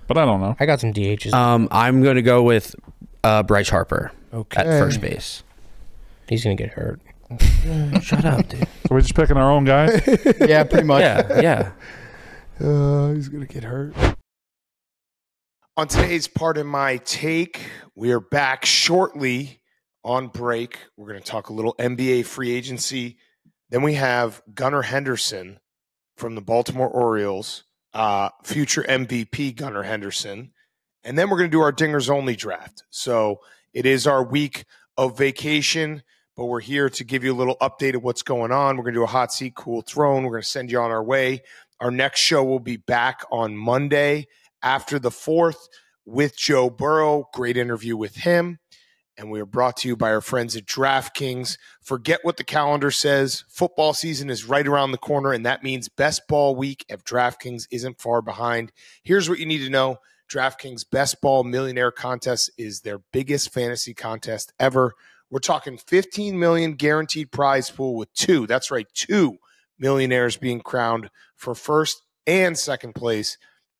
but I don't know. I got some DHs. I'm going to go with Bryce Harper at first base. He's going to get hurt. Shut up, dude. So we're just picking our own guys? Yeah, pretty much. Yeah. He's going to get hurt. On today's Part of My Take, we are back shortly on break. We're going to talk a little NBA free agency. Then we have Gunnar Henderson from the Baltimore Orioles, future MVP Gunnar Henderson. And then we're going to do our Dingers Only draft. So it is our week of vacation, but we're here to give you a little update of what's going on. We're going to do a hot seat, cool throne. We're going to send you on our way. Our next show will be back on Monday after the 4th with Joe Burrow. Great interview with him. And we are brought to you by our friends at DraftKings. Forget what the calendar says. Football season is right around the corner, and that means best ball week if DraftKings isn't far behind. Here's what you need to know. DraftKings Best Ball Millionaire Contest is their biggest fantasy contest ever. We're talking $15 million guaranteed prize pool with two. That's right, 2 millionaires being crowned for first and second place.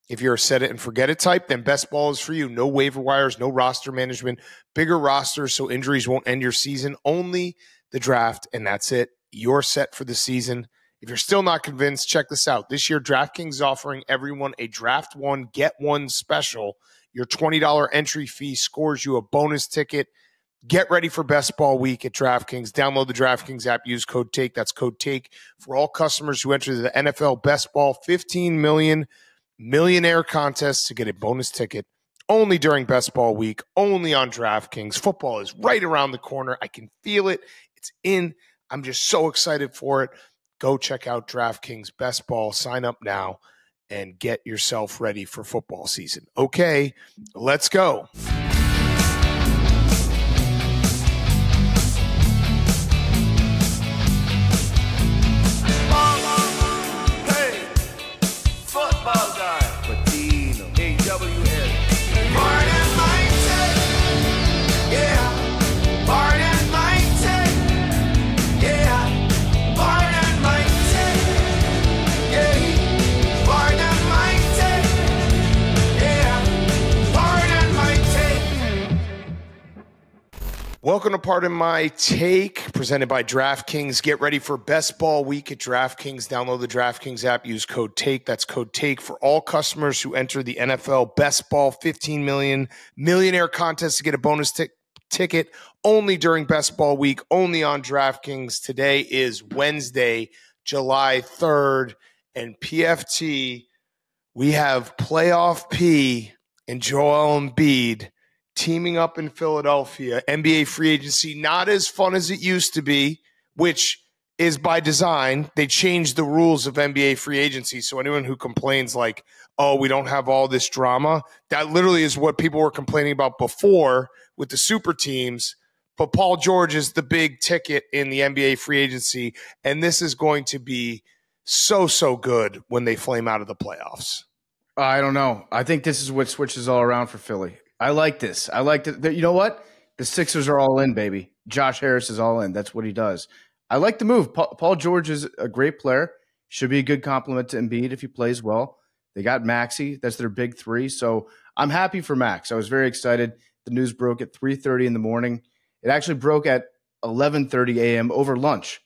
If you're a set it and forget it type, then best ball is for you. No waiver wires, no roster management, bigger rosters so injuries won't end your season. Only the draft, and that's it. You're set for the season. If you're still not convinced, check this out. This year, DraftKings is offering everyone a draft one, get one special. Your $20 entry fee scores you a bonus ticket. Get ready for Best Ball Week at DraftKings. Download the DraftKings app. Use code TAKE. That's code TAKE for all customers who enter the NFL Best Ball 15 million millionaire contest to get a bonus ticket only during Best Ball Week, only on DraftKings. Football is right around the corner. I can feel it. It's in. I'm just so excited for it. Go check out DraftKings Best Ball. Sign up now and get yourself ready for football season. Okay, let's go. Welcome to Part of My Take, presented by DraftKings. Get ready for Best Ball Week at DraftKings. Download the DraftKings app. Use code TAKE. That's code TAKE for all customers who enter the NFL Best Ball 15 million millionaire contest to get a bonus ticket only during Best Ball Week, only on DraftKings. Today is Wednesday, July 3rd, and PFT, we have Playoff P and Joel Embiid teaming up in Philadelphia. NBA free agency, not as fun as it used to be, which is by design. They changed the rules of NBA free agency. So anyone who complains like, oh, we don't have all this drama, that literally is what people were complaining about before with the super teams. But Paul George is the big ticket in the NBA free agency. And this is going to be so, so good when they flame out of the playoffs. I don't know. I think this is what switches all around for Philly. I like this. I like that. You know what? The Sixers are all in, baby. Josh Harris is all in. That's what he does. I like the move. Paul George is a great player. Should be a good compliment to Embiid if he plays well. They got Maxey. That's their big three. So I'm happy for Max. I was very excited. The news broke at 3:30 in the morning. It actually broke at 11:30 a.m. over lunch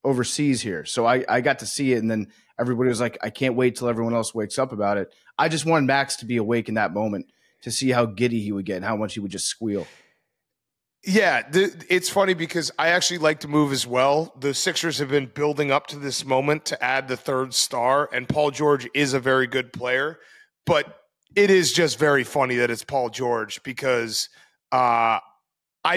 overseas here. So I got to see it, and then everybody was like, I can't wait till everyone else wakes up about it. I just wanted Max to be awake in that moment to see how giddy he would get and how much he would just squeal. Yeah, it's funny because I actually like to move as well. The Sixers have been building up to this moment to add the third star, and Paul George is a very good player. But it is just very funny that it's Paul George because I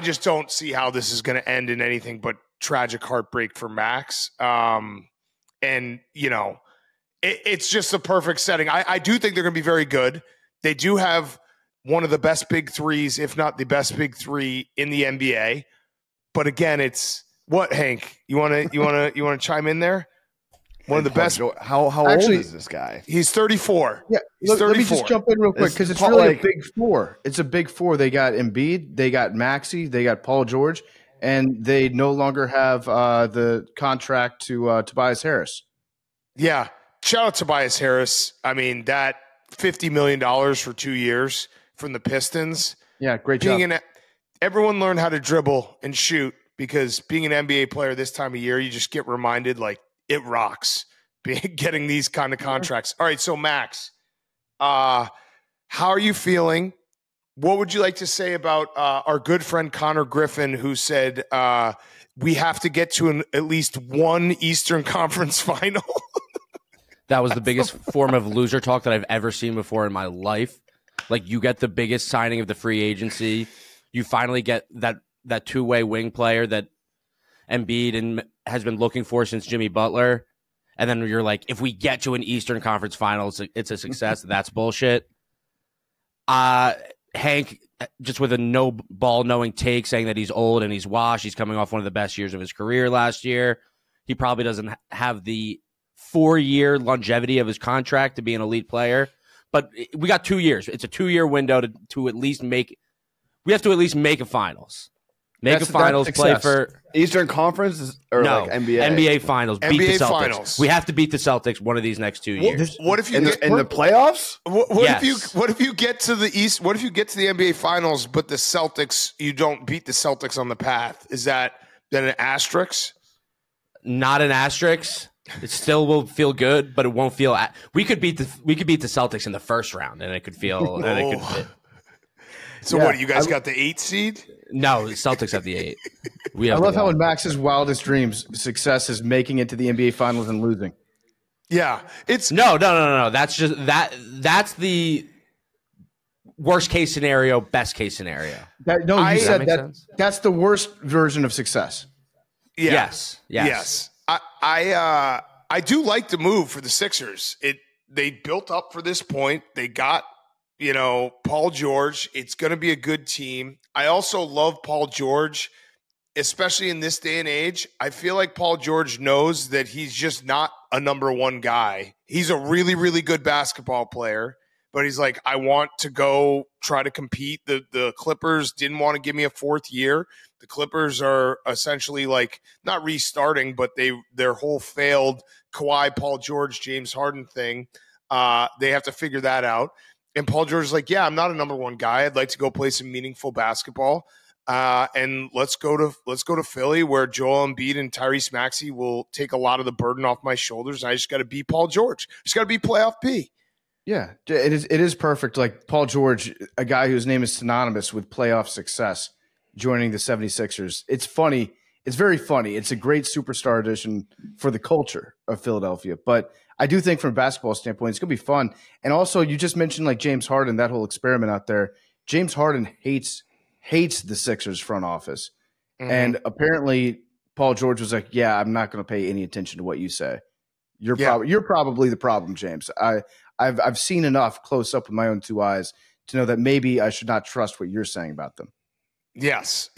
just don't see how this is going to end in anything but tragic heartbreak for Max. And, you know, it's just the perfect setting. I do think they're going to be very good. They do have one of the best big threes, if not the best big three in the NBA. But again, it's what, Hank? You want to chime in there? One of the best. How Actually, old is this guy? He's 34. Yeah, he's 34. Let me just jump in real quick because it's really a big four. It's a big four. They got Embiid, they got Maxey, they got Paul George, and they no longer have the contract to Tobias Harris. Yeah, shout out Tobias Harris. I mean, that $50 million for 2 years from the Pistons. Yeah, great job. Everyone learned how to dribble and shoot, because being an NBA player this time of year, you just get reminded, like, it rocks getting these kind of contracts. All right, so Max, how are you feeling? What would you like to say about our good friend Connor Griffin, who said we have to get to at least one Eastern Conference final? That was the biggest form of loser talk that I've ever seen before in my life. Like, you get the biggest signing of the free agency. You finally get that two-way wing player that Embiid has been looking for since Jimmy Butler. And then you're like, if we get to an Eastern Conference Finals, it's a success. That's bullshit. Hank, just with a no ball knowing take, saying that he's old and he's washed. He's coming off one of the best years of his career last year. He probably doesn't have the 4-year longevity of his contract to be an elite player. But we got 2 years. It's a 2-year window to at least make. We have to at least make a finals. Make a finals, play for Eastern Conference or no, like NBA? NBA Finals. Beat the NBA Celtics. Finals. We have to beat the Celtics one of these next 2 years. What if you in the playoffs? What if you get to the East? What if you get to the NBA Finals, but the Celtics, you don't beat the Celtics on the path? Is that then an asterisk? Not an asterisk. It still will feel good, but it won't feel. We could beat the Celtics in the first round, and it could feel. And it could. So what? You guys got the 8th seed? No, the Celtics have the 8. I love how in Max's wildest dreams, success is making it to the NBA Finals and losing. Yeah, it's no. That's just that's the worst case scenario, best case scenario. You said that's the worst version of success. Yeah. Yes. I do like the move for the Sixers. They built up for this point. They got, Paul George. It's going to be a good team. I also love Paul George, especially in this day and age. I feel like Paul George knows that he's just not a number one guy. He's a really, really good basketball player, but he's like, I want to go try to compete. The Clippers didn't want to give me a 4th year. The Clippers are essentially like not restarting, but their whole failed Kawhi, Paul George, James Harden thing. They have to figure that out. And Paul George is like, yeah, I'm not a number one guy. I'd like to go play some meaningful basketball. And let's go to Philly, where Joel Embiid and Tyrese Maxey will take a lot of the burden off my shoulders. I just got to be Paul George. Just got to be playoff P. Yeah, it is perfect. Like Paul George, a guy whose name is synonymous with playoff success, joining the 76ers. It's funny. It's very funny. It's a great superstar addition for the culture of Philadelphia. But I do think from a basketball standpoint, it's going to be fun. And also, you just mentioned like James Harden, that whole experiment out there. James Harden hates the Sixers front office. Mm-hmm. And apparently Paul George was like, yeah, I'm not going to pay any attention to what you say. You're probably the problem, James. I've seen enough close up with my own 2 eyes to know that maybe I should not trust what you're saying about them. Yes.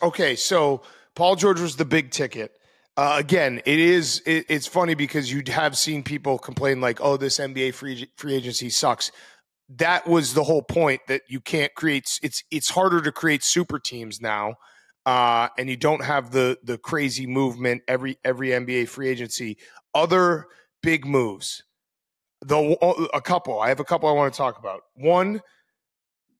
Okay, so Paul George was the big ticket. Again, it's funny because you have seen people complain like, oh, this NBA free agency sucks. That was the whole point, that you can't create. It's harder to create super teams now, and you don't have the crazy movement every NBA free agency. Other big moves, a couple. I have a couple I want to talk about. One,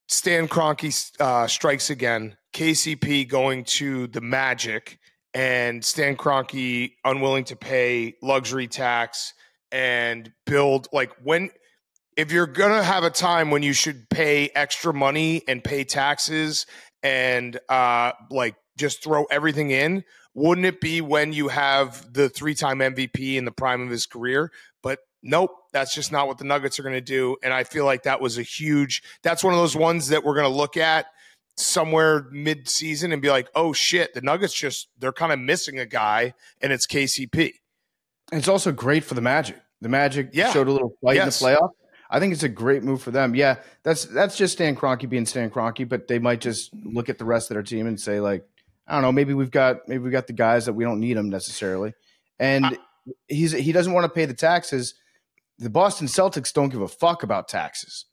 Stan Kroenke strikes again. KCP going to the Magic, and Stan Kroenke unwilling to pay luxury tax and build if you're going to have a time when you should pay extra money and pay taxes and just throw everything in, wouldn't it be when you have the 3-time MVP in the prime of his career? But nope, that's just not what the Nuggets are going to do. And I feel like that's one of those ones that we're going to look at somewhere mid-season and be like, oh shit, the Nuggets they're kind of missing a guy, and it's KCP. And it's also great for the Magic. The Magic showed a little fight in the playoff. I think it's a great move for them. Yeah, that's just Stan Kroenke being Stan Kroenke, but they might just look at the rest of their team and say, like, I don't know, maybe we've got the guys that we don't need them necessarily. And he doesn't want to pay the taxes. The Boston Celtics don't give a fuck about taxes.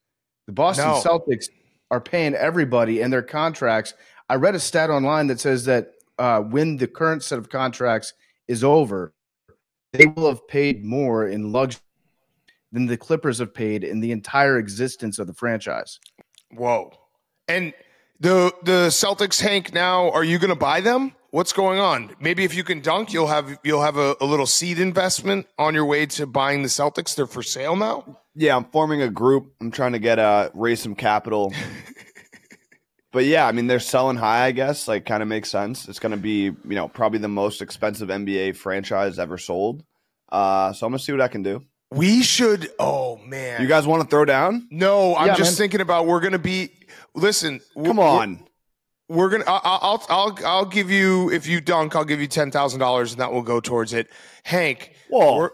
The Boston Celtics are paying everybody and their contracts. I read a stat online that says that when the current set of contracts is over, they will have paid more in luxury than the Clippers have paid in the entire existence of the franchise. Whoa. And the Celtics, Hank, now, are you going to buy them? What's going on? Maybe if you can dunk, you'll have a little seed investment on your way to buying the Celtics. They're for sale now? Yeah, I'm forming a group. I'm trying to get raise some capital. But yeah, I mean, they're selling high, I guess. Like, kind of makes sense. It's going to be, probably the most expensive NBA franchise ever sold. So I'm going to see what I can do. We should. Oh, man. You guys want to throw down? No, I'm just thinking about we're going to be. Listen. Come on. We're gonna. I'll give you, if you dunk, I'll give you $10,000, and that will go towards it. Hank. Whoa.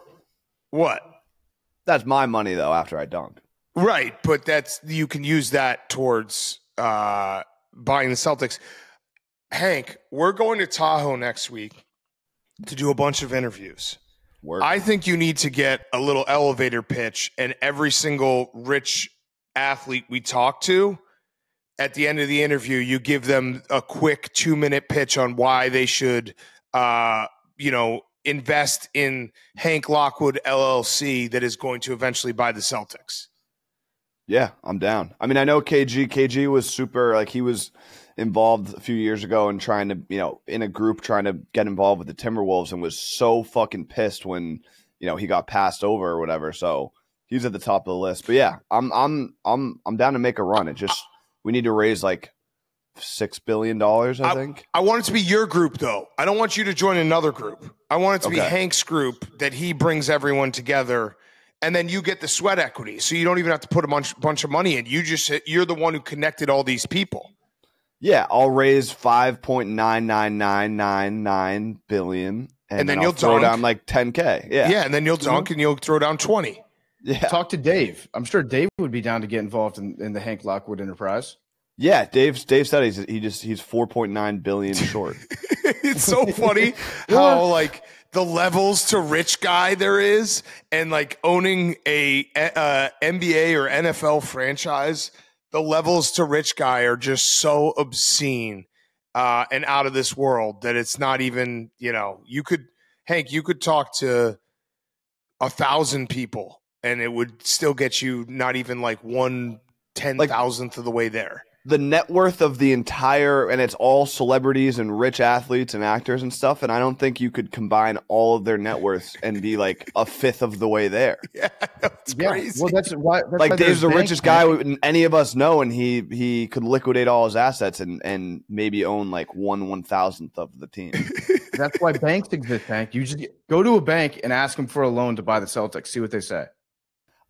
What? That's my money though. After I dunk. Right, but you can use that towards buying the Celtics. Hank, we're going to Tahoe next week to do a bunch of interviews. I think you need to get a little elevator pitch, and every single rich athlete we talk to, at the end of the interview, you give them a quick 2-minute pitch on why they should, invest in Hank Lockwood LLC that is going to eventually buy the Celtics. Yeah, I'm down. I mean, I know KG was super, like, he was involved a few years ago and trying to, in a group trying to get involved with the Timberwolves, and was so fucking pissed when, he got passed over or whatever. So he's at the top of the list. But yeah, I'm down to make a run. It just, we need to raise like $6 billion, I think. I want it to be your group, though. I don't want you to join another group. I want it to be Hank's group, that he brings everyone together, and then you get the sweat equity. So you don't even have to put a bunch of money in. You're the one who connected all these people. Yeah, I'll raise $5.99999 billion, and then you'll throw down like $10K. Yeah, and then you'll dunk and you'll throw down 20. Yeah. Talk to Dave. I'm sure Dave would be down to get involved in the Hank Lockwood enterprise. Yeah, Dave said he's 4.9 billion short. It's so funny how like the levels to rich guy there is, and like owning a NBA or NFL franchise, the levels to rich guy are just so obscene and out of this world that it's not even, you could talk to 1,000 people and it would still get you not even like 1/10,000th of the way there. The net worth of the entire, and it's all celebrities and rich athletes and actors and stuff, and I don't think you could combine all of their net worths and be like a fifth of the way there. Yeah, that's crazy. Well, that's why. Like, Dave's the richest guy any of us know, and he could liquidate all his assets and maybe own like 1/1000th of the team. That's why banks exist, Hank. You just go to a bank and ask them for a loan to buy the Celtics. See what they say.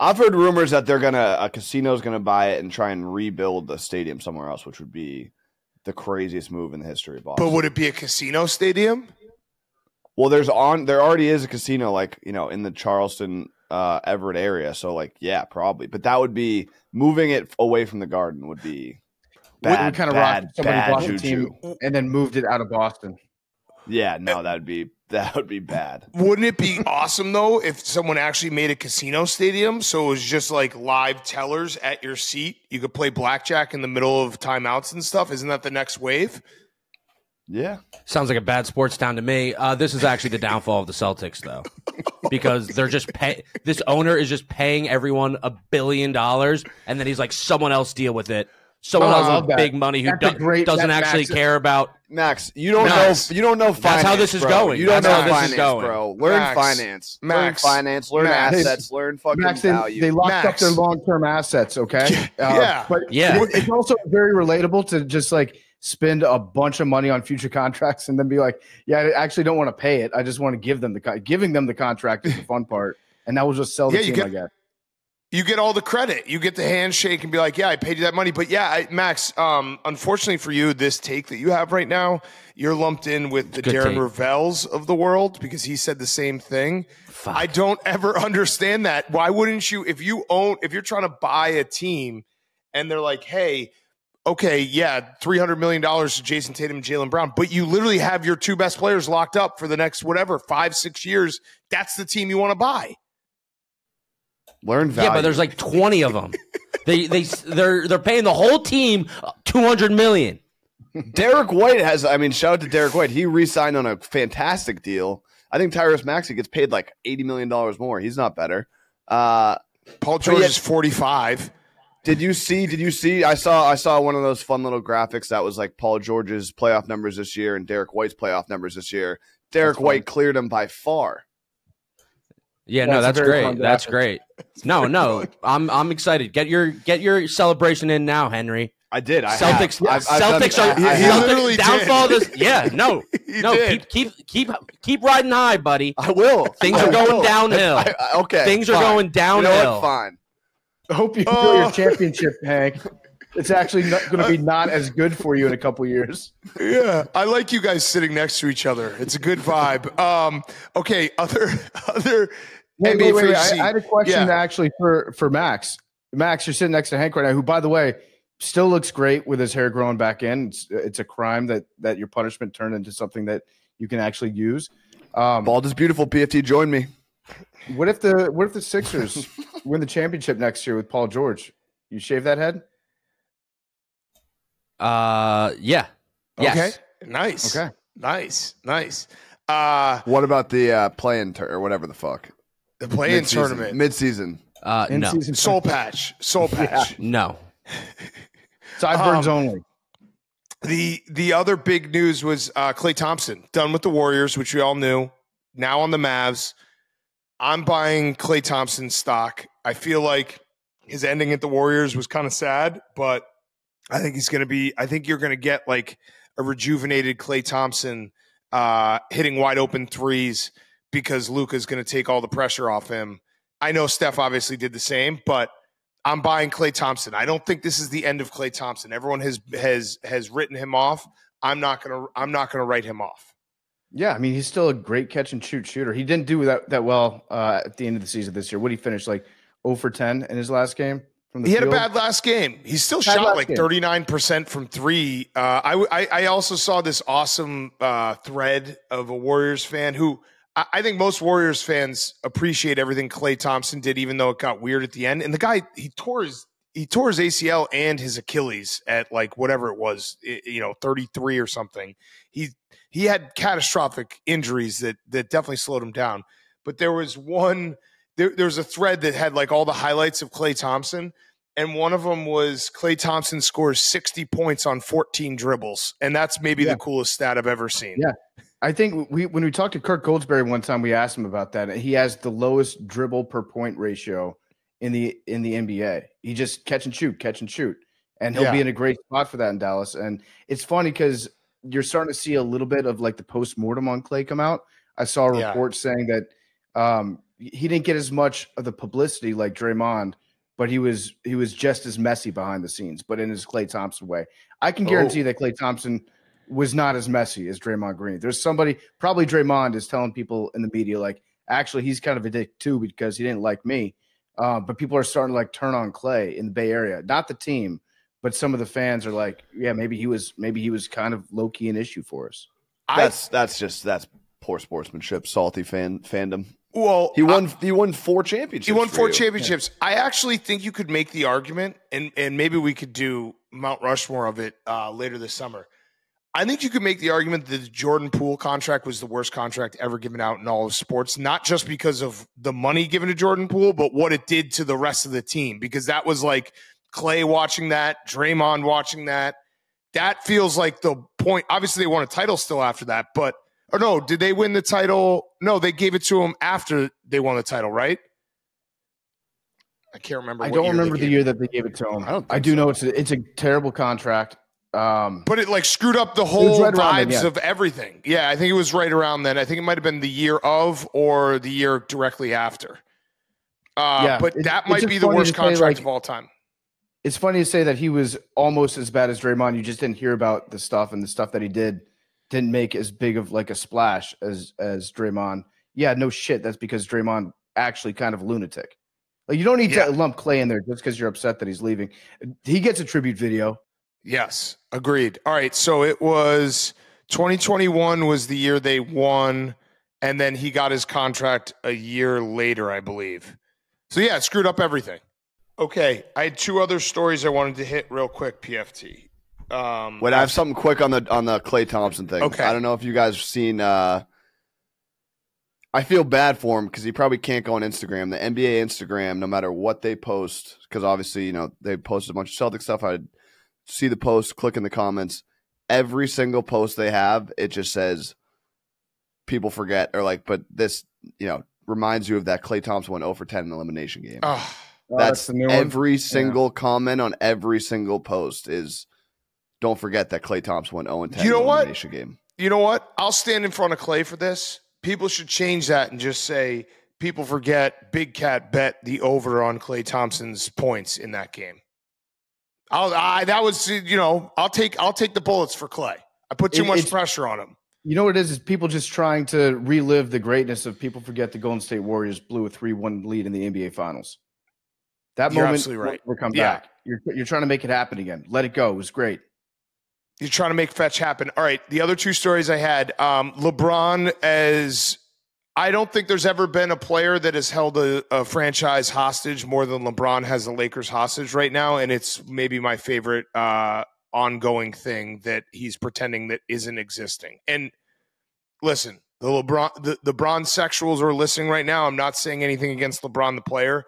I've heard rumors that a casino's gonna buy it and try and rebuild the stadium somewhere else, which would be the craziest move in the history of Boston. But would it be a casino stadium? Well, there already is a casino, like, in the Charleston, Everett area. So like, yeah, probably. But that would be, moving it away from the Garden would be bad. Kind of rock somebody bought the team and then moved it out of Boston. Yeah, no, that would be bad. Wouldn't it be awesome, though, if someone actually made a casino stadium so it was just like live tellers at your seat? You could play blackjack in the middle of timeouts and stuff. Isn't that the next wave? Yeah. Sounds like a bad sports town to me. This is actually the downfall of the Celtics, though, because they're just this owner is just paying everyone $1 billion, and then he's like, someone else deal with it. Someone else with big money who doesn't actually care about. Max, you don't know finance. That's how this is going. You don't know finance, bro. Learn finance. Learn finance. Learn assets. Learn fucking value. They locked up their long-term assets, okay? But it's also very relatable to just like spend a bunch of money on future contracts and then be like, yeah, I actually don't want to pay it. I just want to give them giving them the contract is the fun part. And that will just sell the team, I guess. You get all the credit. You get the handshake and be like, yeah, I paid you that money. But yeah, Max, unfortunately for you, this take that you have right now, you're lumped in with the Darren Rovels of the world because he said the same thing. Fuck. I don't ever understand that. Why wouldn't you, if you're trying to buy a team and they're like, hey, okay, yeah, $300 million to Jason Tatum and Jaylen Brown, but you literally have your two best players locked up for the next, 5-6 years. That's the team you want to buy. Learn value. Yeah, but there's like 20 of them. They're paying the whole team $200 million. Derek White shout out to Derek White. He re-signed on a fantastic deal. I think Tyrese Maxey gets paid like $80 million more. He's not better. Paul George is 45. Did you see? I saw one of those fun little graphics that was like Paul George's playoff numbers this year and Derek White's playoff numbers this year. Derek White cleared him by far. Yeah, no, that's great. That's great. No, I'm excited. Get your celebration in now, Henry. I did. Celtics literally downfall did. this. Yeah, no. Keep riding high, buddy. I will. Things are going downhill. Okay. Things are going downhill. You know what? Fine. I hope you enjoy your championship, Hank. It's actually going to be not as good for you in a couple years. Yeah, I like you guys sitting next to each other. It's a good vibe. Okay, other NBA wait. free I had a question actually for Max. Max, you're sitting next to Hank right now, who, by the way, still looks great with his hair growing back in. It's a crime that your punishment turned into something that you can actually use. Bald is beautiful. PFT, join me. What if the Sixers win the championship next year with Paul George? You shave that head? Yeah. Yes. Okay. Nice. Okay. Nice. What about the play-in or whatever the fuck? The play-in tournament. Mid-season. No. Soul patch. No. Sideburns only. The other big news was Klay Thompson done with the Warriors, which we all knew. Now on the Mavs. I'm buying Klay Thompson stock. I feel like his ending at the Warriors was kind of sad, but I think you're going to get like a rejuvenated Klay Thompson hitting wide open threes because Luka's going to take all the pressure off him. I know Steph obviously did the same, but I'm buying Klay Thompson. I don't think this is the end of Klay Thompson. Everyone has written him off. I'm not gonna write him off. Yeah, I mean, he's still a great catch and shoot shooter. He didn't do that well at the end of the season this year. What did he finish, like 0 for 10 in his last game? He had a bad last game. He still shot like 39% from three. I also saw this awesome thread of a Warriors fan who I think most Warriors fans appreciate everything Klay Thompson did, even though it got weird at the end. And the guy, he tore his ACL and his Achilles at like whatever it was, 33 or something. He had catastrophic injuries that definitely slowed him down. But there was there's a thread that had like all the highlights of Klay Thompson. And one of them was Klay Thompson scores 60 points on 14 dribbles. And that's maybe the coolest stat I've ever seen. Yeah. I think when we talked to Kirk Goldsberry one time, we asked him about that. He has the lowest dribble per point ratio in the NBA. He just catch and shoot. And he'll be in a great spot for that in Dallas. And it's funny because you're starting to see a little bit of like the post-mortem on Klay come out. I saw a report saying that he didn't get as much of the publicity like Draymond, but he was just as messy behind the scenes, but in his Klay Thompson way. I can guarantee that Klay Thompson was not as messy as Draymond Green. There's somebody, probably Draymond, is telling people in the media, like, actually, he's kind of a dick too because he didn't like me. But people are starting to like turn on Klay in the Bay Area, not the team, but some of the fans are like, yeah, maybe he was kind of low key an issue for us. That's poor sportsmanship, salty fandom. Well, he won 4 championships. He won 4 championships. Yeah. I actually think you could make the argument, and maybe we could do Mount Rushmore of it later this summer. I think you could make the argument that the Jordan Poole contract was the worst contract ever given out in all of sports, not just because of the money given to Jordan Poole, but what it did to the rest of the team, because that was like Klay watching that, Draymond watching that. That feels like the point. Obviously, they won a title still after that, but – or no, did they win the title? No, they gave it to him after they won the title, right? I can't remember. I don't remember the year that they gave it to him. I do know it's a terrible contract. But it like screwed up the whole vibes of everything. Yeah, I think it was right around then. I think it might have been the year of or the year directly after. But that might be the worst contract of all time. It's funny to say that he was almost as bad as Draymond. You just didn't hear about the stuff, and the stuff that he didn't make as big of like a splash as Draymond. Yeah, no shit. That's because Draymond actually kind of a lunatic. Like you don't need to lump Klay in there just because you're upset that he's leaving. He gets a tribute video. Yes, agreed. All right, so it was 2021 was the year they won, and then he got his contract a year later, I believe. So yeah, it screwed up everything. Okay, I had 2 other stories I wanted to hit real quick, PFT. Wait, I have something quick on the Klay Thompson thing. Okay. I don't know if you guys have seen I feel bad for him because he probably can't go on Instagram. The NBA Instagram, no matter what they post, because obviously, they posted a bunch of Celtic stuff. I'd see the post, click in the comments. Every single post they have, it just says people forget but this, reminds you of that Klay Thompson went 0 for 10 in the elimination game. That's the new one? every single comment on every single post is don't forget that Klay Thompson went 0 and 10 in the elimination game. You know what? I'll stand in front of Klay for this. People should change that and just say people forget Big Cat bet the over on Klay Thompson's points in that game. I'll take the bullets for Klay. I put too much pressure on him. You know what it is people just trying to relive the greatness of people forget the Golden State Warriors blew a 3-1 lead in the NBA Finals. That You're moment absolutely right. will come back. You're trying to make it happen again. Let it go. It was great. You're trying to make fetch happen. All right, the other two stories I had, LeBron, I don't think there's ever been a player that has held a franchise hostage more than LeBron has the Lakers hostage right now, and it's maybe my favorite ongoing thing that he's pretending that isn't existing. And listen, the Bron sexuals are listening right now. I'm not saying anything against LeBron the player.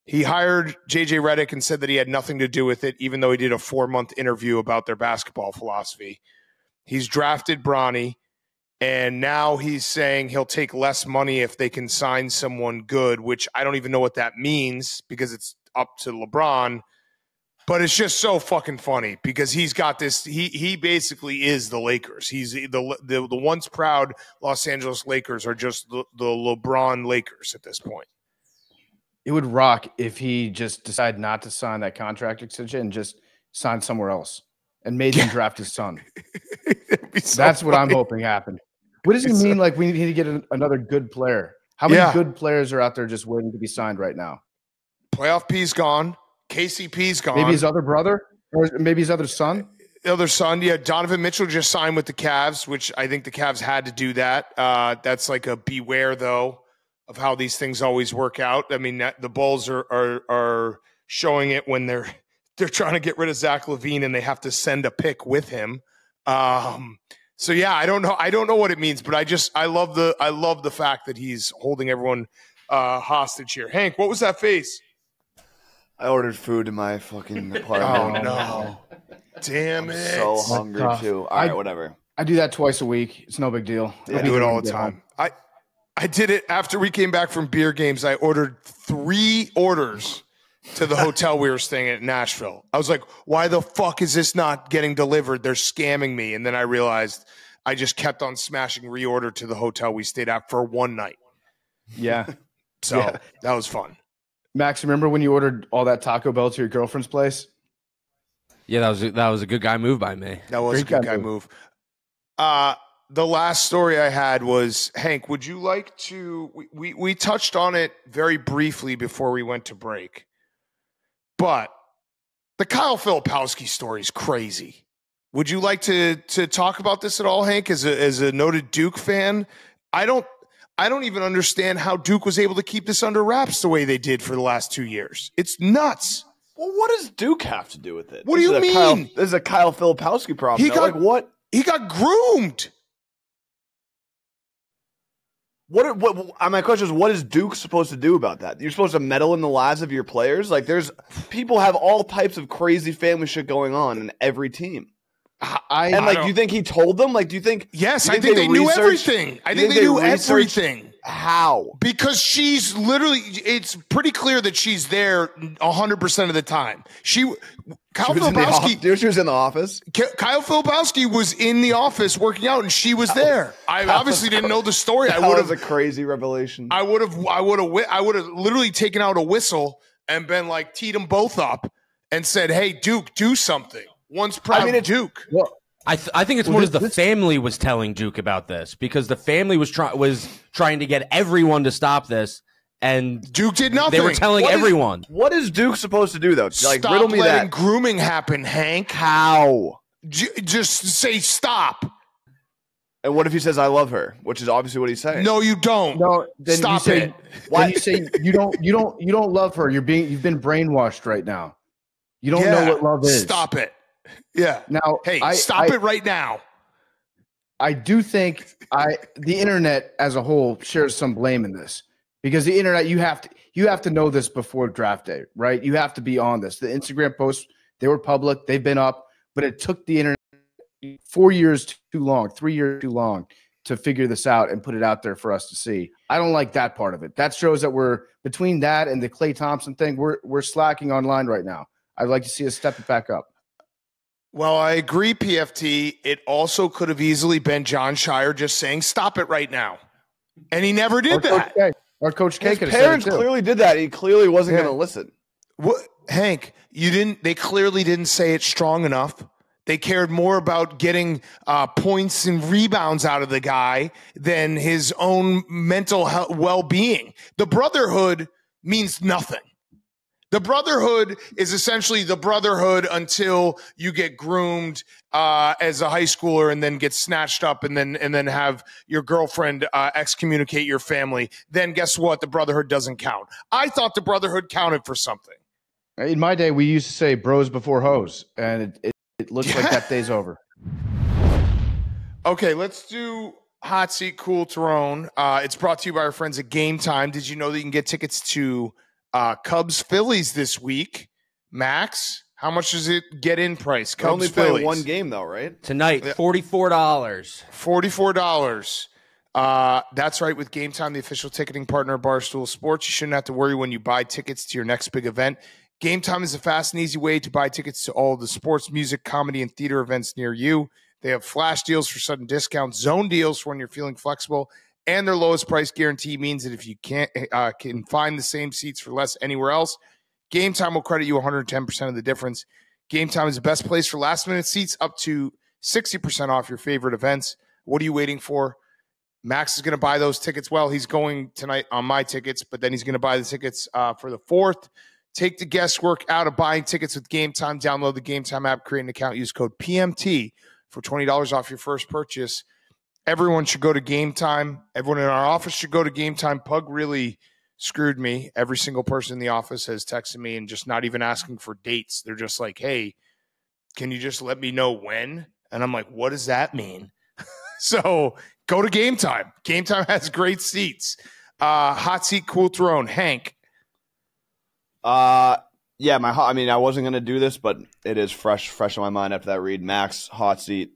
He hired JJ Redick and said that he had nothing to do with it, even though he did a 4-month interview about their basketball philosophy. He's drafted Bronny, and now he's saying he'll take less money if they can sign someone good, which I don't even know what that means because it's up to LeBron. But it's just so fucking funny because he's got this. He basically is the Lakers. He's the once proud Los Angeles Lakers are just the LeBron Lakers at this point. It would rock if he just decided not to sign that contract extension and just signed somewhere else and made him draft his son. That's what I'm hoping happened. What does it mean? Like we need to get another good player. How many good players are out there just waiting to be signed right now? Playoff P's gone. KCP's gone. Maybe his other brother or maybe his other son. The other son, yeah. Donovan Mitchell just signed with the Cavs, which I think the Cavs had to do that. That's like a beware, though, of how these things always work out. I mean, the Bulls are showing it when they're trying to get rid of Zach LaVine and they have to send a pick with him. So yeah, I don't know what it means, but I love the fact that he's holding everyone hostage here. Hank, what was that face? I ordered food in my fucking apartment. Oh no! Damn it! I'm so hungry too. All right, whatever. I do that twice a week. It's no big deal. I do it all the time. I did it after we came back from beer games. I ordered 3 orders to the hotel we were staying at in Nashville. I was like, why the fuck is this not getting delivered? They're scamming me. And then I realized I just kept on smashing reorder to the hotel we stayed at for one night. Yeah. So that was fun. Max, remember when you ordered all that Taco Bell to your girlfriend's place? Yeah, that was a good guy move by me. That was a good guy move. The last story I had was, Hank, would you like to – we touched on it very briefly before we went to break, but the Kyle Filipowski story is crazy. Would you like to talk about this at all, Hank, as a noted Duke fan? I don't even understand how Duke was able to keep this under wraps the way they did for the last 2 years. It's nuts. Well, what does Duke have to do with it? What do you mean? This is a Kyle Filipowski problem. What? He got groomed. My question is, what is Duke supposed to do about that? You're supposed to meddle in the lives of your players? Like, there's people have all types of crazy family shit going on in every team. Do you think he told them? Like, do you think? Yes, I think they knew everything. I think they knew everything. How? Because she's literally. It's pretty clear that she's there 100% of the time. Kyle Filipowski. She was in the office. Kyle Filipowski was in the office working out, and she was there. I obviously didn't know the story. I would have a crazy revelation. I would have literally taken out a whistle and been like, teed them both up, and said, "Hey, Duke, do something." Once proud Duke. Well, I think it's more as the family was telling Duke about this because the family was trying to get everyone to stop this, and Duke did nothing. They were telling everyone. What is Duke supposed to do, though? Like, stop riddle me letting that. Grooming happen, Hank. How? Just say stop. And what if he says, "I love her," which is obviously what he's saying? No, you don't. No, then stop it. Then you say you don't love her. You've been brainwashed right now. You don't know what love is. Stop it. Yeah. Now, hey, stop it right now. I do think the internet as a whole shares some blame in this because the internet you have to know this before draft day, right? You have to be on this. The Instagram posts, they were public, they've been up, but it took the internet 4 years too long, 3 years too long to figure this out and put it out there for us to see. I don't like that part of it. That shows that we're between that and the Klay Thompson thing, we're slacking online right now. I'd like to see us step it back up. Well, I agree, PFT. It also could have easily been John Shire just saying, stop it right now. And he never did that. Our Coach K His could have parents said it too. clearly did that. He clearly wasn't going to listen. What, Hank, they clearly didn't say it strong enough. They cared more about getting points and rebounds out of the guy than his own mental health, well-being. The brotherhood means nothing. The brotherhood is essentially the brotherhood until you get groomed as a high schooler and then get snatched up and then have your girlfriend excommunicate your family. Then guess what? The brotherhood doesn't count. I thought the brotherhood counted for something. In my day, we used to say bros before hoes, and it looks like that day's over. Okay, let's do Hot Seat Cool Throne. It's brought to you by our friends at Game Time. Did you know that you can get tickets to Cubs Phillies this week? Max, how much does it get in price? Cubs only Phillies. playing one game though, right? Tonight, $44. $44. That's right. With Game Time, the official ticketing partner of Barstool Sports, you shouldn't have to worry when you buy tickets to your next big event. Game Time is a fast and easy way to buy tickets to all the sports, music, comedy, and theater events near you. They have flash deals for sudden discounts, zone deals for when you're feeling flexible, and their lowest price guarantee means that if you can find the same seats for less anywhere else, Game Time will credit you 110% of the difference. Game Time is the best place for last-minute seats, up to 60% off your favorite events. What are you waiting for? Max is going to buy those tickets. Well, he's going tonight on my tickets, but then he's going to buy the tickets for the 4th. Take the guesswork out of buying tickets with Game Time. Download the Game Time app, create an account, use code PMT for $20 off your first purchase. Everyone should go to Game Time. Everyone in our office should go to Game Time. Pug really screwed me. Every single person in the office has texted me and just not even asking for dates. They're just like, hey, can you just let me know when? And I'm like, what does that mean? So go to Game Time. Game Time has great seats. Hot Seat Cool Throne. Hank. Yeah, I wasn't going to do this, but it is fresh in my mind after that read. Max, hot seat,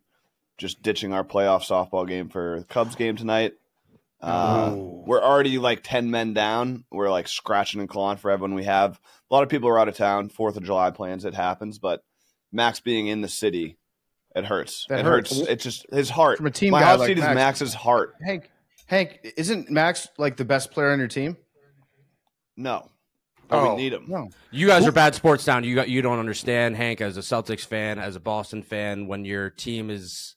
just ditching our playoff softball game for the Cubs game tonight. We're already like 10 men down. We're like scratching and clawing for everyone we have. A lot of people are out of town. 4th of July plans, it happens, but Max being in the city, it hurts. It hurts. It's just his heart. From a team my guy hot like seat is Max. Max's heart. Hank, isn't Max like the best player on your team? No. But we need him. No. You guys are bad sports down. You don't understand, Hank, as a Celtics fan, as a Boston fan, when your team is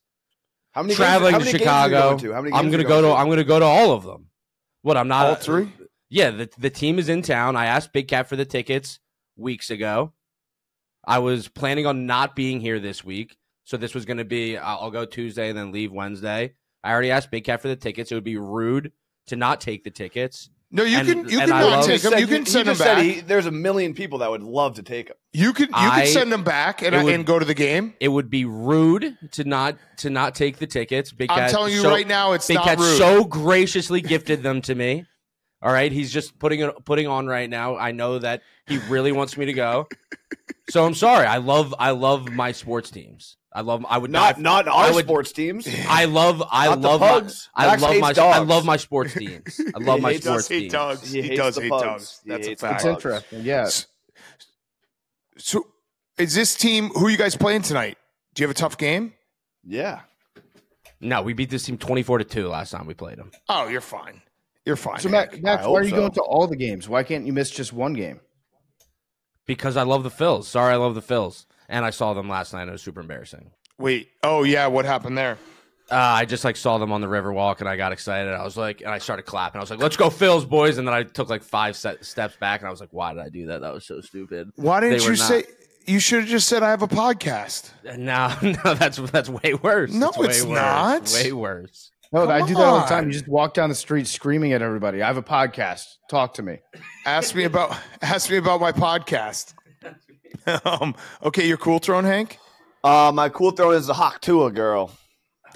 traveling to Chicago. I'm going to go to all of them. What, I'm not all three? Yeah, the team is in town. I asked Big Cat for the tickets weeks ago. I was planning on not being here this week, so this was going to be I'll go Tuesday and then leave Wednesday. I already asked Big Cat for the tickets. It would be rude to not take the tickets. No, you can not take them. You can send them back. There's a million people that would love to take them. You can send them back and go to the game. It would be rude to not take the tickets. Big Cat, I'm telling you right now, it's Big not Cat rude. so graciously gifted them to me. All right, he's just putting on right now. I know that he really wants me to go. So I'm sorry. I love my sports teams. I would not our sports teams. I love my sports teams. I love my sports teams. He does hate dogs. That's a fact. It's interesting. Yeah. So is this team, who are you guys playing tonight? Do you have a tough game? Yeah. No, we beat this team 24-2 last time we played them. Oh, you're fine. You're fine. So Max, why are you going to all the games? Why can't you miss just one game? Because I love the Phils. Sorry, I love the Phils. And I saw them last night. It was super embarrassing. Wait. Oh, yeah. What happened there? I just saw them on the Riverwalk, and I got excited. I was like, and I started clapping. I was like, let's go Phils, boys. And then I took like 5 steps back, and I was like, why did I do that? That was so stupid. Why didn't you say – you should have just said I have a podcast. No, that's way worse. No, it's not. It's way worse. No, I do that all the time. You just walk down the street screaming at everybody. I have a podcast. Talk to me. Ask me about my podcast. Okay, your cool throne, Hank? My cool throne is the Hawk Tuah girl.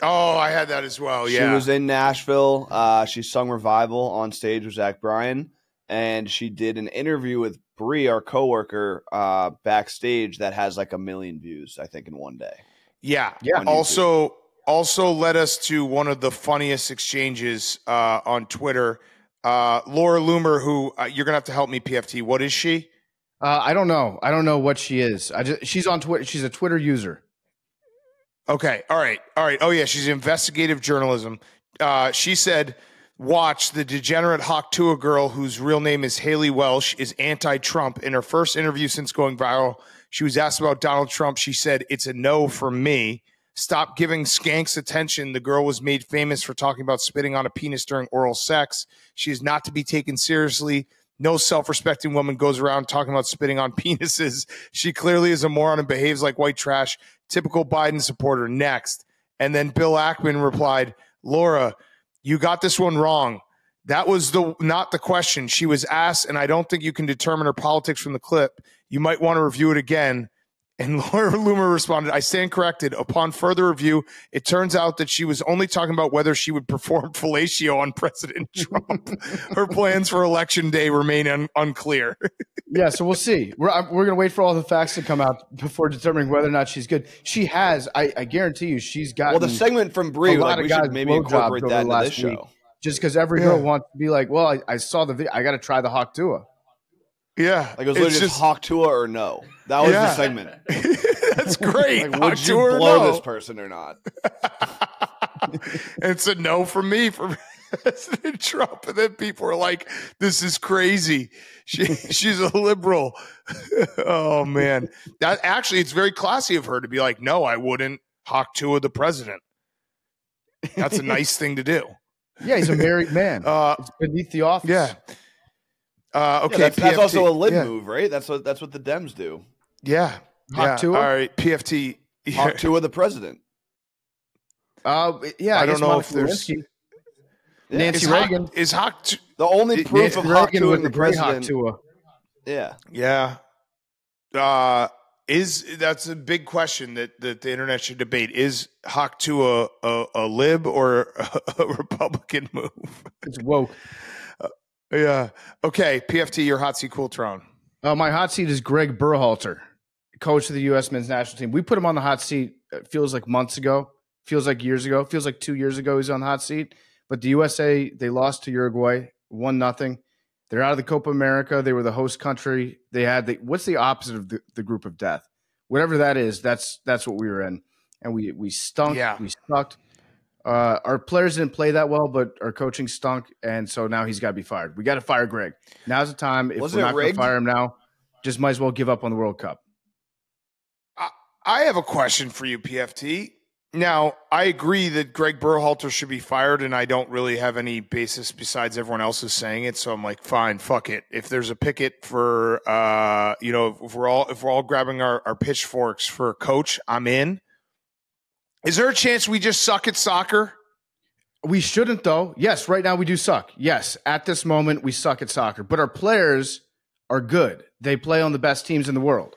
Oh, I had that as well. She Yeah. was in Nashville. She sung Revival on stage with Zach Bryan, and she did an interview with Bree, our coworker, backstage that has like 1 million views, I think, in one day. Yeah. Yeah. Also led us to one of the funniest exchanges on Twitter. Laura Loomer, who you're going to have to help me, PFT. What is she? I don't know. I don't know what she is. She's on Twitter. She's a Twitter user. Okay. All right. Oh, yeah. She's investigative journalism. She said, watch the degenerate Hawk Tuah girl, whose real name is Haley Welsh, is anti-Trump. In her first interview since going viral, she was asked about Donald Trump. She said, it's a no from me. Stop giving skanks attention. The girl was made famous for talking about spitting on a penis during oral sex. She is not to be taken seriously. No self-respecting woman goes around talking about spitting on penises. She clearly is a moron and behaves like white trash. Typical Biden supporter. Next. And then Bill Ackman replied, Laura, you got this one wrong. That was not the question. She was asked, and I don't think you can determine her politics from the clip. You might want to review it again. And Laura Loomer responded, I stand corrected. Upon further review, it turns out that she was only talking about whether she would perform fellatio on President Trump. Her plans for Election Day remain unclear. Yeah, so we'll see. We're going to wait for all the facts to come out before determining whether or not she's good. She has, I guarantee you, she's got. Well, the segment from Brie, like, we should maybe incorporate that into this show. Just because every girl wants to be like, well, I saw the video. I got to try the Hawk Tuah. Yeah. Like, it was literally just Hawk Tuah or no. That was the segment. That's great. Like, would you blow this person or not? It's a no from me for President Trump. And then people are like, this is crazy. She's a liberal. Oh, man. That actually, it's very classy of her to be like, no, I wouldn't Hawk Tuah the president. That's a nice thing to do. Yeah, he's a married man. It's beneath the office. Yeah. Okay, yeah, that's also a lib move, right? That's what the Dems do. Yeah. Hawk Tuah? All right, PFT. Hawk Tuah the president. Yeah, I don't know if there's Nancy Reagan. Is Hawk the only proof of Hawk Tuah and the president? Yeah. That's a big question that the internet should debate. Is Hawk Tuah a lib or a Republican move? It's woke. Yeah. Okay, PFT, your hot seat Cooltron. My hot seat is Greg Berhalter, coach of the U.S. men's national team. We put him on the hot seat, it feels like months ago, feels like years ago, feels like 2 years ago he's on the hot seat. But the USA, they lost to Uruguay, 1-0. They're out of the Copa America. They were the host country. They had what's the opposite of the group of death? Whatever that is, that's what we were in. And we stunk. Yeah. We sucked. Our players didn't play that well, but our coaching stunk, and so now he's got to be fired. We got to fire Greg. Now's the time. If we're not going to fire him now, just might as well give up on the World Cup. I have a question for you, PFT. Now, I agree that Greg Berhalter should be fired, and I don't really have any basis besides everyone else is saying it. So I'm like, fine, fuck it. If there's a picket for, if we're all grabbing our pitchforks for a coach, I'm in. Is there a chance we just suck at soccer? We shouldn't, though. Yes, right now we do suck. Yes, at this moment we suck at soccer. But our players are good. They play on the best teams in the world.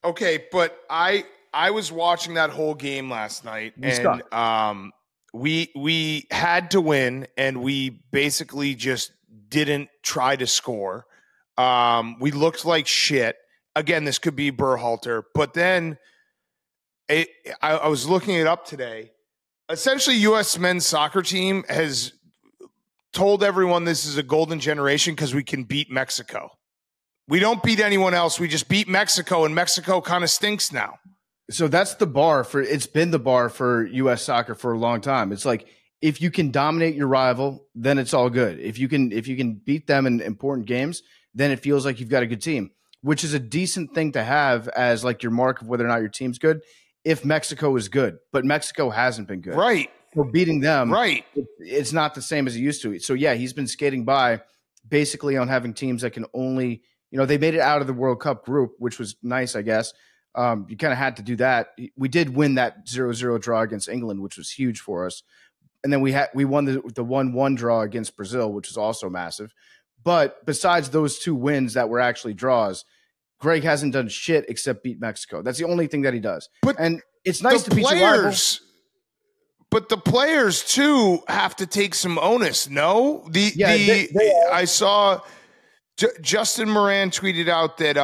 Okay, but I was watching that whole game last night, and we had to win, and we basically just didn't try to score. We looked like shit. Again, this could be Berhalter, but then I was looking it up today. Essentially, U.S. men's soccer team has told everyone this is a golden generation because we can beat Mexico. We don't beat anyone else. We just beat Mexico, and Mexico kind of stinks now. So that's the bar for. It's been the bar for U.S. soccer for a long time. It's like if you can dominate your rival, then it's all good. If you can beat them in important games, then it feels like you've got a good team, which is a decent thing to have as like your mark of whether or not your team's good. If Mexico is good, but Mexico hasn't been good, right? So beating them, right? It's not the same as it used to. So yeah, he's been skating by basically on having teams that can only. They made it out of the World Cup group, which was nice, I guess. You kind of had to do that. We did win that 0-0 draw against England, which was huge for us. And then we won the 1-1 draw against Brazil, which is also massive. But besides those two wins that were actually draws, Greg hasn't done shit except beat Mexico. That's the only thing that he does. And it's nice to beat your rival. But the players too have to take some onus. No, I saw Justin Moran tweeted out that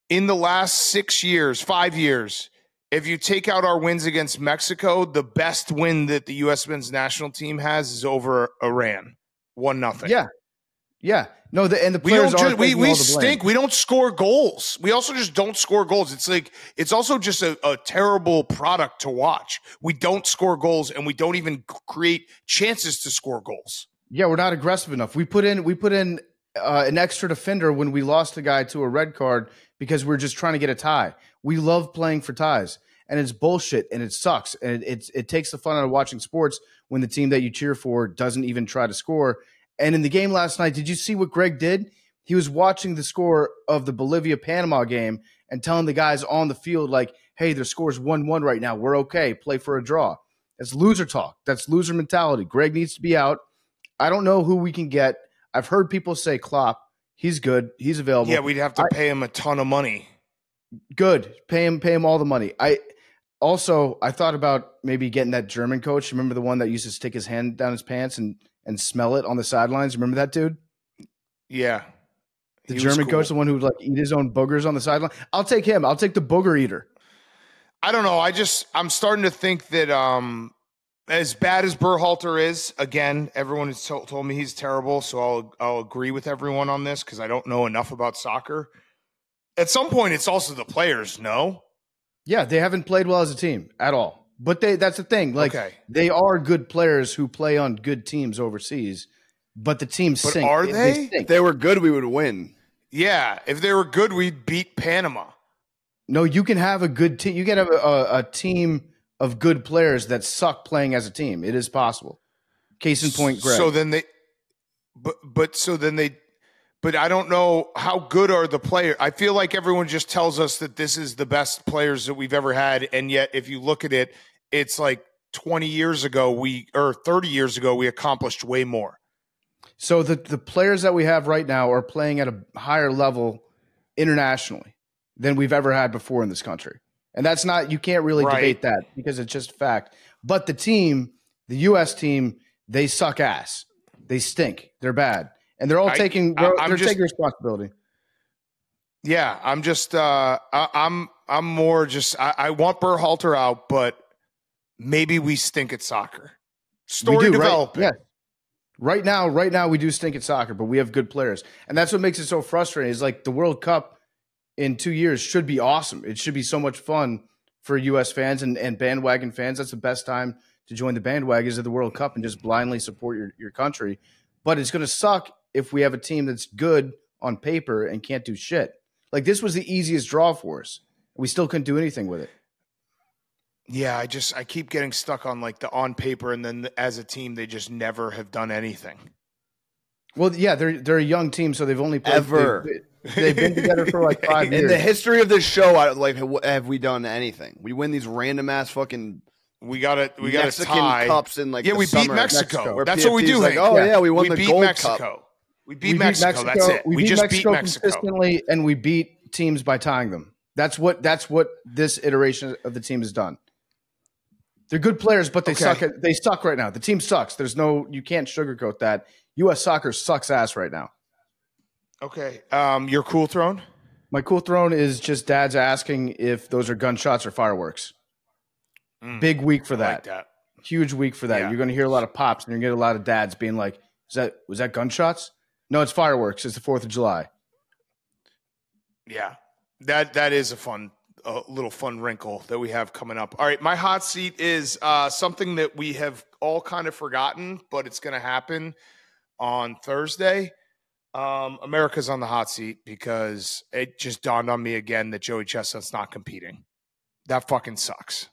in the last 5 years, if you take out our wins against Mexico, the best win that the U.S. men's national team has is over Iran, 1-0. Yeah. No, the players we stink. We don't score goals. We also just don't score goals. It's also just a terrible product to watch. We don't score goals, and we don't even create chances to score goals. Yeah, we're not aggressive enough. We put in an extra defender when we lost a guy to a red card because we're just trying to get a tie. We love playing for ties, and it's bullshit, and it sucks, and it takes the fun out of watching sports when the team that you cheer for doesn't even try to score. And in the game last night, did you see what Greg did? He was watching the score of the Bolivia-Panama game and telling the guys on the field, like, hey, their score's 1-1 right now. We're okay. Play for a draw. That's loser talk. That's loser mentality. Greg needs to be out. I don't know who we can get. I've heard people say Klopp. He's good. He's available. Yeah, we'd have to pay him a ton of money. Good. Pay him all the money. I thought about maybe getting that German coach. Remember the one that used to stick his hand down his pants and smell it on the sidelines? Remember that dude? Yeah. The German coach, the one who would like eat his own boogers on the sideline. I'll take him. I'll take the booger eater. I don't know. I'm starting to think that as bad as Berhalter is, again, everyone has told me he's terrible, so I'll agree with everyone on this because I don't know enough about soccer. At some point, it's also the players, no? Yeah, they haven't played well as a team at all. But that's the thing. Like, They are good players who play on good teams overseas, but the teams sink. Are they? If they were good, we would win. Yeah, if they were good, we'd beat Panama. No, you can have a good team. You can have a team of good players that suck playing as a team. It is possible. Case in point, Greg. So then but I don't know how good are the players. I feel like everyone just tells us that this is the best players that we've ever had. And yet, if you look at it, it's like 20 years ago, or 30 years ago, we accomplished way more. So the players that we have right now are playing at a higher level internationally than we've ever had before in this country. And that's not, you can't really debate that because it's just fact. But the team, the U.S. team, they suck ass. They stink. They're bad. And they're all taking responsibility. Yeah, I'm just I'm more just I want Berhalter out, but maybe we stink at soccer. Story developing. Right? Yeah. Right now we do stink at soccer, but we have good players. And that's what makes it so frustrating. Is like the World Cup in 2 years should be awesome. It should be so much fun for U.S. fans and bandwagon fans. That's the best time to join the bandwagons of the World Cup and just blindly support your country. But it's going to suck if we have a team that's good on paper and can't do shit. Like this was the easiest draw for us. We still couldn't do anything with it. Yeah, I keep getting stuck on like the on paper, and then as a team, they just never have done anything. Well, yeah, they're a young team, so they've only played they've been together for like 5 years. In the history of this show, have we done anything? We win these random ass fucking Mexican tie. Cups in like we beat Mexico. That's what we do. Like, we won the Gold Mexico. Cup. We beat Mexico. That's it. We just beat Mexico consistently, and we beat teams by tying them. That's what this iteration of the team has done. They're good players, but they suck. They suck right now. The team sucks. You can't sugarcoat that. U.S. soccer sucks ass right now. Okay. Your cool throne? My cool throne is just dads asking if those are gunshots or fireworks. Big week for that. I like that. Huge week for that. Yeah. You're going to hear a lot of pops, and you're going to get a lot of dads being like, was that gunshots? No, it's fireworks. It's the 4th of July. Yeah. That is a little fun wrinkle that we have coming up. All right, my hot seat is something that we have all kind of forgotten, but it's going to happen on Thursday. America's on the hot seat because it just dawned on me again that Joey Chestnut's not competing. That fucking sucks.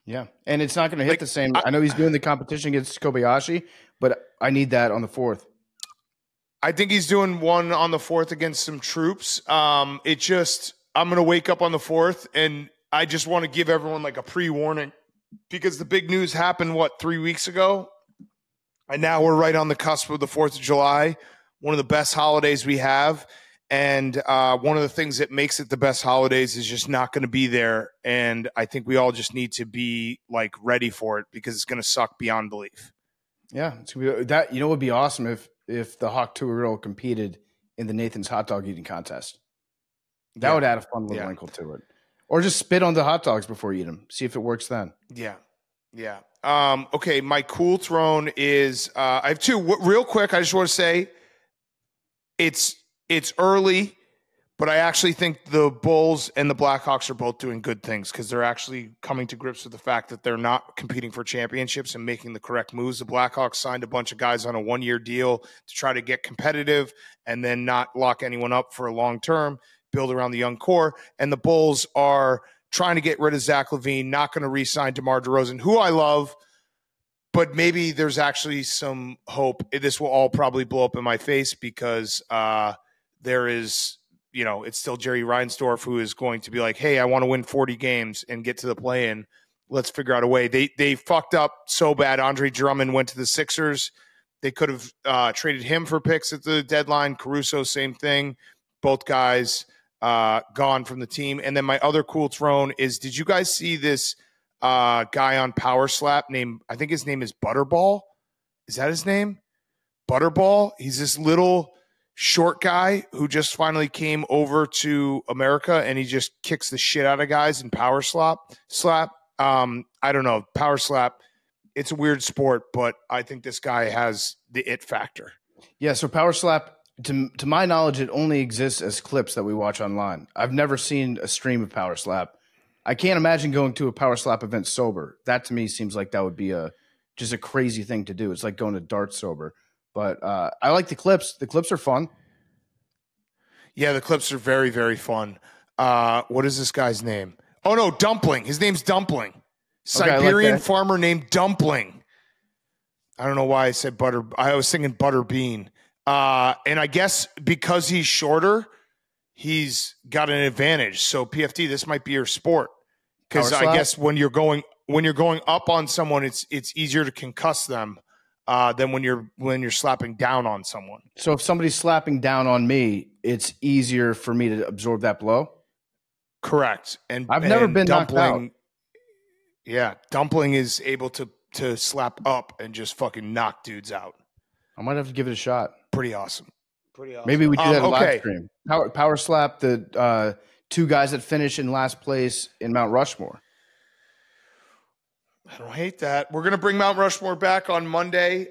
Yeah, and it's not going to hit the same. I know he's doing the competition against Kobayashi, but I need that on the 4th. I think he's doing one on the 4th against some troops. I'm going to wake up on the 4th, and I just want to give everyone like a pre-warning because the big news happened, 3 weeks ago? And now we're right on the cusp of the 4th of July, one of the best holidays we have. And one of the things that makes it the best holidays is just not going to be there. And I think we all just need to be like ready for it because it's going to suck beyond belief. Yeah, it's gonna be, that it would be awesome if the Hawk Tuah competed in the Nathan's hot dog eating contest. That would add a fun little wrinkle to it. Or just spit on the hot dogs before you eat them. See if it works then. Yeah. Yeah. Okay, my cool throne is I have two. Real quick, I just want to say it's early, but I actually think the Bulls and the Blackhawks are both doing good things because they're actually coming to grips with the fact that they're not competing for championships and making the correct moves. The Blackhawks signed a bunch of guys on a one-year deal to try to get competitive and then not lock anyone up for a long term, build around the young core. And the Bulls are trying to get rid of Zach LaVine, not going to re-sign DeMar DeRozan, who I love, but maybe there's actually some hope. This will all probably blow up in my face because there is, it's still Jerry Reinsdorf who is going to be like, hey, I want to win 40 games and get to the play-in. Let's figure out a way. They fucked up so bad. Andre Drummond went to the Sixers. They could have traded him for picks at the deadline. Caruso, same thing. Both guys gone from the team. And then my other cool throne is, did you guys see this guy on Power Slap named, I think his name is Butterball? Is that his name? Butterball? He's this little short guy who just finally came over to America and he just kicks the shit out of guys in Power Slap. I don't know. Power Slap. It's a weird sport, but I think this guy has the it factor. Yeah. So Power Slap, to my knowledge, it only exists as clips that we watch online. I've never seen a stream of Power Slap. I can't imagine going to a Power Slap event sober. That to me seems like that would be just a crazy thing to do. It's like going to darts sober. But I like the clips. The clips are fun. Yeah, the clips are very, very fun. What is this guy's name? Oh, no, Dumpling. His name's Dumpling. Siberian like farmer named Dumpling. I don't know why I said butter. I was thinking butter bean. And I guess because he's shorter, he's got an advantage. So PFT, this might be your sport. Because I guess when you're going up on someone, it's easier to concuss them than when you're slapping down on someone. So if somebody's slapping down on me, it's easier for me to absorb that blow? Correct. And I've never been knocked out. Yeah, Dumpling is able to slap up and just fucking knock dudes out. I might have to give it a shot. Pretty awesome. Maybe we do that live stream. Power Slap, the two guys that finish in last place in Mount Rushmore. I don't hate that. We're going to bring Mount Rushmore back on Monday.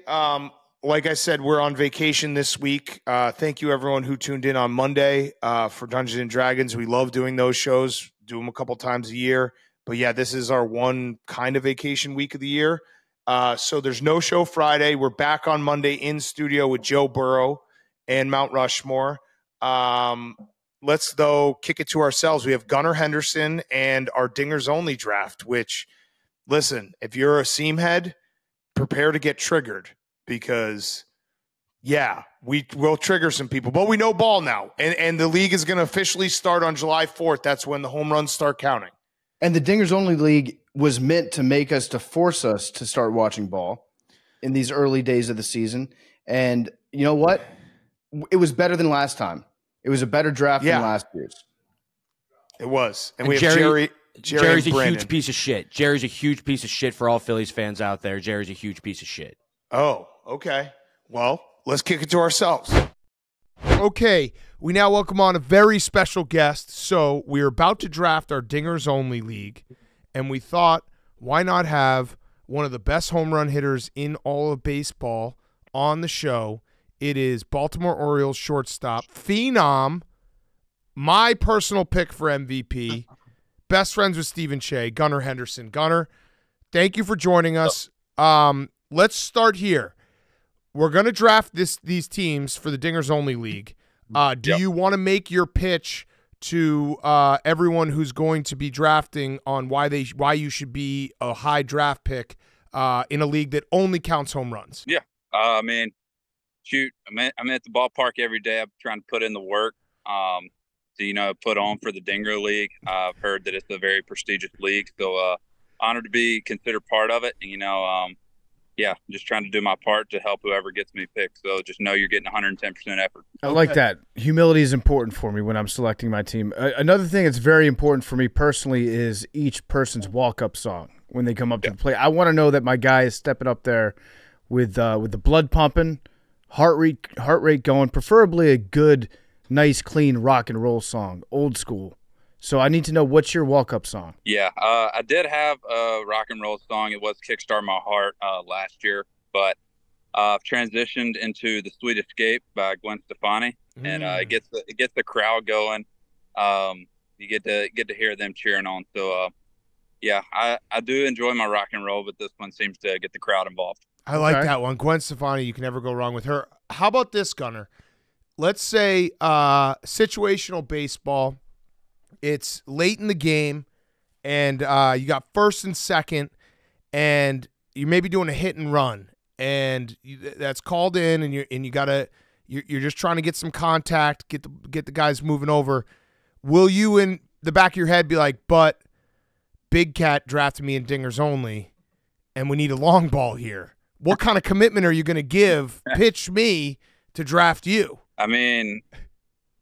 Like I said, we're on vacation this week. Thank you, everyone who tuned in on Monday for Dungeons and Dragons. We love doing those shows, do them a couple times a year. But, yeah, this is our one kind of vacation week of the year. So there's no show Friday. We're back on Monday in studio with Joe Burrow and Mount Rushmore. Let's, though, kick it to ourselves. We have Gunnar Henderson and our Dingers Only draft, which, listen, if you're a seam head, prepare to get triggered because, yeah, we will trigger some people. But we know ball now, and the league is going to officially start on July 4th. That's when the home runs start counting. And the Dingers Only League was meant to force us to start watching ball in these early days of the season. And you know what? It was better than last time. It was a better draft than last year's. It was. And we have Jerry's a Brandon. huge piece of shit. Jerry's a huge piece of shit for all Phillies fans out there. Jerry's a huge piece of shit. Oh, okay. Well, let's kick it to ourselves. Okay, we now welcome on a very special guest. So we're about to draft our Dingers Only League, and we thought, why not have one of the best home run hitters in all of baseball on the show? It is Baltimore Orioles shortstop, phenom, my personal pick for MVP, best friends with Stephen Shea, Gunnar Henderson. Gunnar, thank you for joining us. Let's start here. We're going to draft these teams for the Dingers Only League. Do you want to make your pitch to everyone who's going to be drafting on why you should be a high draft pick in a league that only counts home runs? Yeah. I mean, shoot, I'm at the ballpark every day. I'm trying to put in the work to, put on for the Dinger League. I've heard that it's a very prestigious league. So honored to be considered part of it. And, yeah, just trying to do my part to help whoever gets me picked. So just know you're getting 110% effort. I like that. Humility is important for me when I'm selecting my team. Another thing that's very important for me personally is each person's walk-up song when they come up to the plate. I want to know that my guy is stepping up there with the blood pumping, heart rate going, preferably a good, nice, clean rock and roll song, old school. So I need to know, what's your walk-up song? Yeah, I did have a rock and roll song. It was Kickstart My Heart last year, but I've transitioned into The Sweet Escape by Gwen Stefani, and it gets the crowd going. You get to hear them cheering on. So, yeah, I do enjoy my rock and roll, but this one seems to get the crowd involved. I like that one. Gwen Stefani, you can never go wrong with her. How about this, Gunnar? Let's say situational baseball. It's late in the game, and you got first and second, and you're maybe doing a hit and run, and that's called in, and you're just trying to get some contact, get the guys moving over. Will you, in the back of your head, be like, but Big Cat drafted me in dingers only, and we need a long ball here? What kind of commitment are you going to give? Pitch me to draft you. I mean,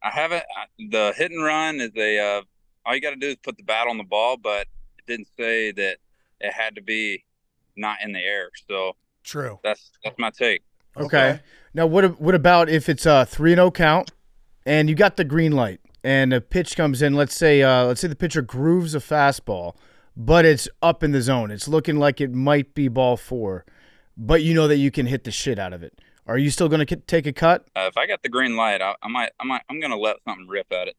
I haven't. The hit and run is all you got to do is put the bat on the ball, but it didn't say that it had to be not in the air. So true. That's my take. Okay. Now, what about if it's a 3-0 count, and you got the green light, and a pitch comes in? Let's say the pitcher grooves a fastball, but it's up in the zone. It's looking like it might be ball 4, but you know that you can hit the shit out of it. Are you still going to take a cut? If I got the green light, I'm going to let something rip at it.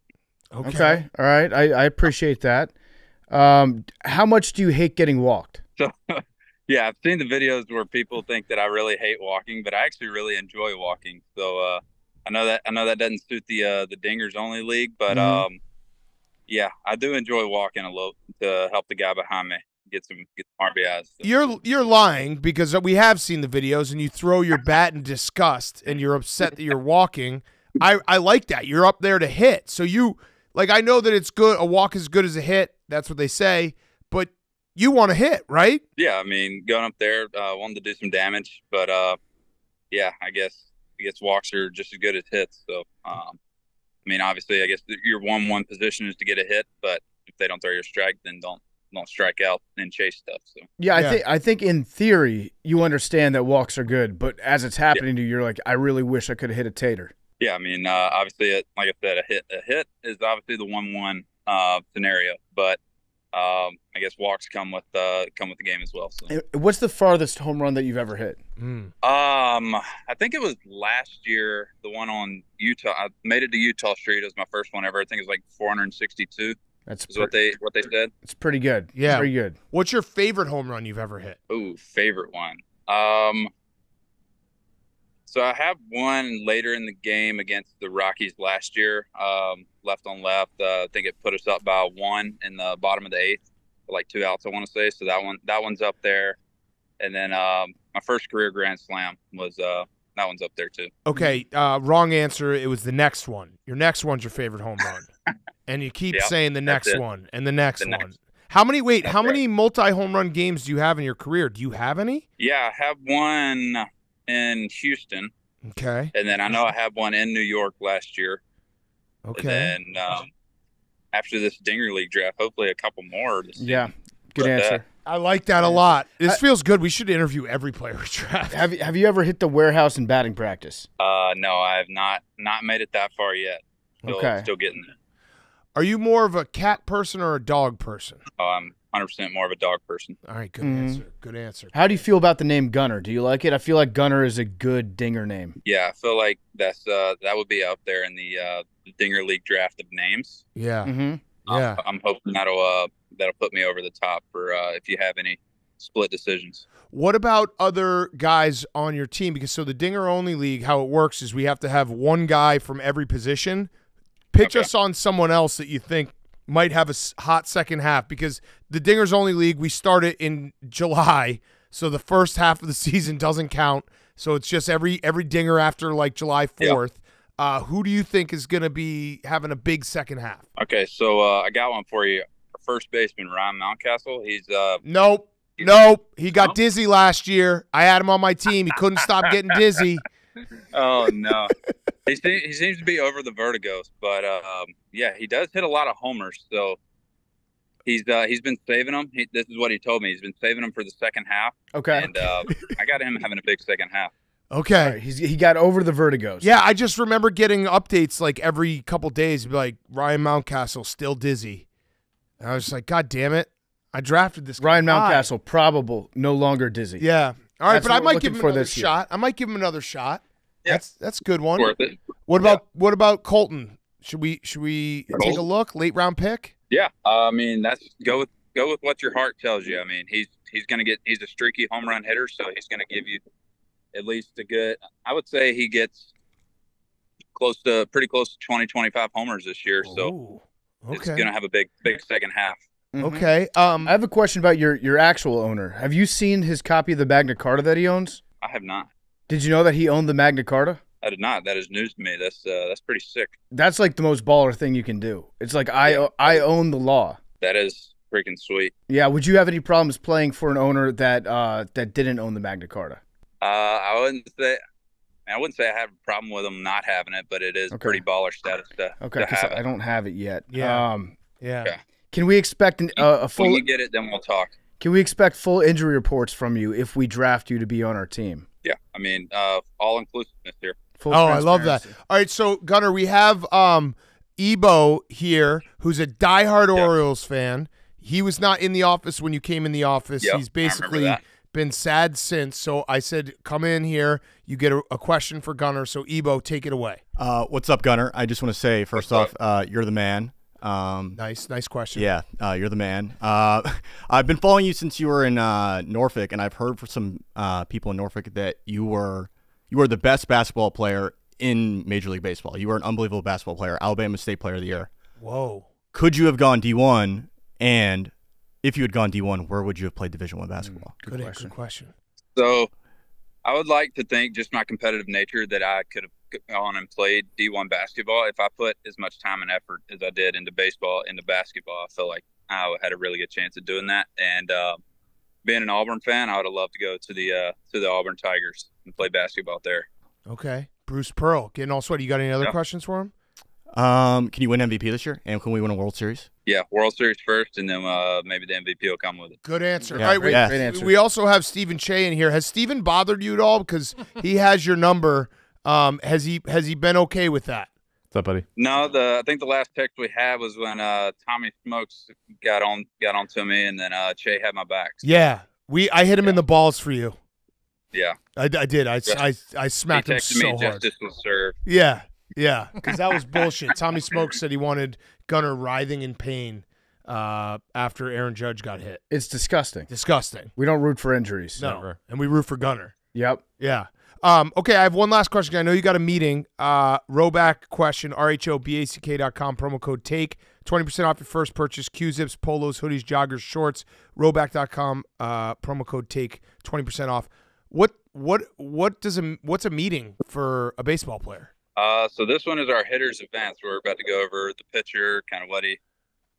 Okay. All right. I appreciate that. How much do you hate getting walked? So, yeah, I've seen the videos where people think that I really hate walking, but I actually really enjoy walking. So I know that doesn't suit the dingers only league, but yeah, I do enjoy walking a little to help the guy behind me get some RBIs. So. You're lying, because we have seen the videos, and you throw your bat in disgust, and you're upset that you're walking. I like that. You're up there to hit. So I know that it's good. A walk is good as a hit. That's what they say. But you want to hit, right? Yeah, I mean, going up there, wanted to do some damage, but yeah, I guess walks are just as good as hits. So, I mean, obviously, I guess your 1-1 position is to get a hit, but if they don't throw your strike, then don't strike out and chase stuff. So yeah, I think in theory you understand that walks are good, but as it's happening to you, you're like, I really wish I could have hit a tater. Yeah, I mean, obviously, like I said, a hit is obviously the 1-1 scenario, but I guess walks come with the game as well. So. What's the farthest home run that you've ever hit? I think it was last year, the one on Utah. I made it to Utah Street. It was my first one ever. I think it was like 462. That's what they said. It's pretty good. Yeah, pretty good. What's your favorite home run you've ever hit? Ooh, favorite one. So I have one later in the game against the Rockies last year, left on left. I think it put us up by 1 in the bottom of the 8th, like 2 outs, I want to say. So that one's up there. And then my first career grand slam was that one's up there too. Okay, wrong answer. It was the next one. Your next one's your favorite home run, and you keep saying the next one and the next one. How many multi-home run games do you have in your career? Do you have any? Yeah, I have one in Houston. Okay. And then I know I have one in New York last year. Okay. And then after this Dinger League draft, hopefully a couple more. Yeah, good answer. I like that a lot. This feels good. We should interview every player we draft. Have you ever hit the warehouse in batting practice? No, I have not made it that far yet. Still getting there. Are you more of a cat person or a dog person? Oh, I'm 100% more of a dog person. All right, good answer. Good answer. How do you feel about the name Gunnar? Do you like it? I feel like Gunnar is a good dinger name. Yeah, I feel like that would be up there in the Dinger League draft of names. Yeah. Mm-hmm. Yeah. I'm hoping that'll put me over the top for if you have any split decisions. What about other guys on your team? Because the Dinger Only League, how it works is we have to have one guy from every position. Pitch us on someone else that you think might have a hot second half, because the Dingers Only League, we started in July, so the first half of the season doesn't count. So it's just every dinger after like July 4th. Yep. Who do you think is going to be having a big second half? Okay, so I got one for you. Our first baseman, Ryan Mountcastle. He's nope. Nope. He got dizzy last year. I had him on my team. He couldn't stop getting dizzy. Oh no, he seems to be over the vertigos, but yeah, he does hit a lot of homers. So he's been saving them. This is what he told me. He's been saving them for the second half. Okay. And I got him having a big second half. Okay. Right, he got over the vertigos. Yeah, I just remember getting updates like every couple days, like Ryan Mountcastle still dizzy. And I was just like, God damn it. I drafted this guy. Ryan Mountcastle, probable, no longer dizzy. Yeah. All right, That's but I what we're might give looking him for another this year. shot. I might give him another shot. Yeah. That's a good one. Worth it. What about Colton? Should we take a look? Late round pick? Yeah, I mean that's go with what your heart tells you. I mean he's a streaky home run hitter, so he's gonna give you at least a good. I would say he gets pretty close to 20, 25 homers this year. So Ooh, it's okay. gonna have a big second half. Okay. I have a question about your actual owner. Have you seen his copy of the Magna Carta that he owns? I have not. Did you know that he owned the Magna Carta? I did not. That is news to me. That's pretty sick. That's like the most baller thing you can do. It's like I own the law. That is freaking sweet. Yeah. Would you have any problems playing for an owner that didn't own the Magna Carta? I wouldn't say I have a problem with him not having it, but it is Okay. pretty baller status to Because have I it. don't have it yet. Yeah. Yeah. Okay. Can we expect a When full? you get it, then we'll talk. Can we expect full injury reports from you if we draft you to be on our team? Yeah, I mean, all inclusiveness here. Full Oh, I love that. transparency. All right, so Gunnar, we have Ebo here, who's a diehard Orioles fan. He was not in the office when you came in the office. Yep, He's I remember basically that. been sad since. So I said, come in here. You get a question for Gunnar. So Ebo, take it away. What's up, Gunnar? I just want to say, first off, you're the man. Nice question. Yeah, you're the man. I've been following you since you were in Norfolk, and I've heard from some people in Norfolk that you were the best basketball player in Major League Baseball. You were an unbelievable basketball player, Alabama State Player of the Year. Whoa. Could you have gone D1? And if you had gone D1, where would you have played Division I basketball? Good question. So I would like to think, just my competitive nature, that I could have gone and played D1 basketball. If I put as much time and effort as I did into baseball, into basketball, I feel like I had a really good chance of doing that. And being an Auburn fan, I would have loved to go to the Auburn Tigers and play basketball there. Okay. Bruce Pearl, getting all sweaty. You got any other questions for him? Can you win MVP this year? And can we win a World Series? Yeah, World Series first, and then maybe the MVP will come with it. Good answer. Yeah, All right, great answer. we also have Stephen Che in here. Has Stephen bothered you at all? Because he has your number. Has he been okay with that? What's up, buddy? No, I think the last text we had was when Tommy Smokes got on to me, and then Che had my back. Yeah. I hit him in the balls for you. Yeah, I did. I smacked he him texted so me. hard. Justice was served. Yeah. Yeah. Because that was bullshit. Tommy Smokes said he wanted Gunnar writhing in pain after Aaron Judge got hit. It's disgusting. Disgusting. We don't root for injuries. No. Never. And we root for Gunnar. Yep. Yeah. Okay, I have one last question. I know you got a meeting. Roback question, RHOBACK.com, promo code TAKE. 20% off your first purchase. Q-zips, polos, hoodies, joggers, shorts. Roback.com, promo code TAKE, 20% off. What's a meeting for a baseball player? So this one is our hitters advance. We're about to go over the pitcher, kind of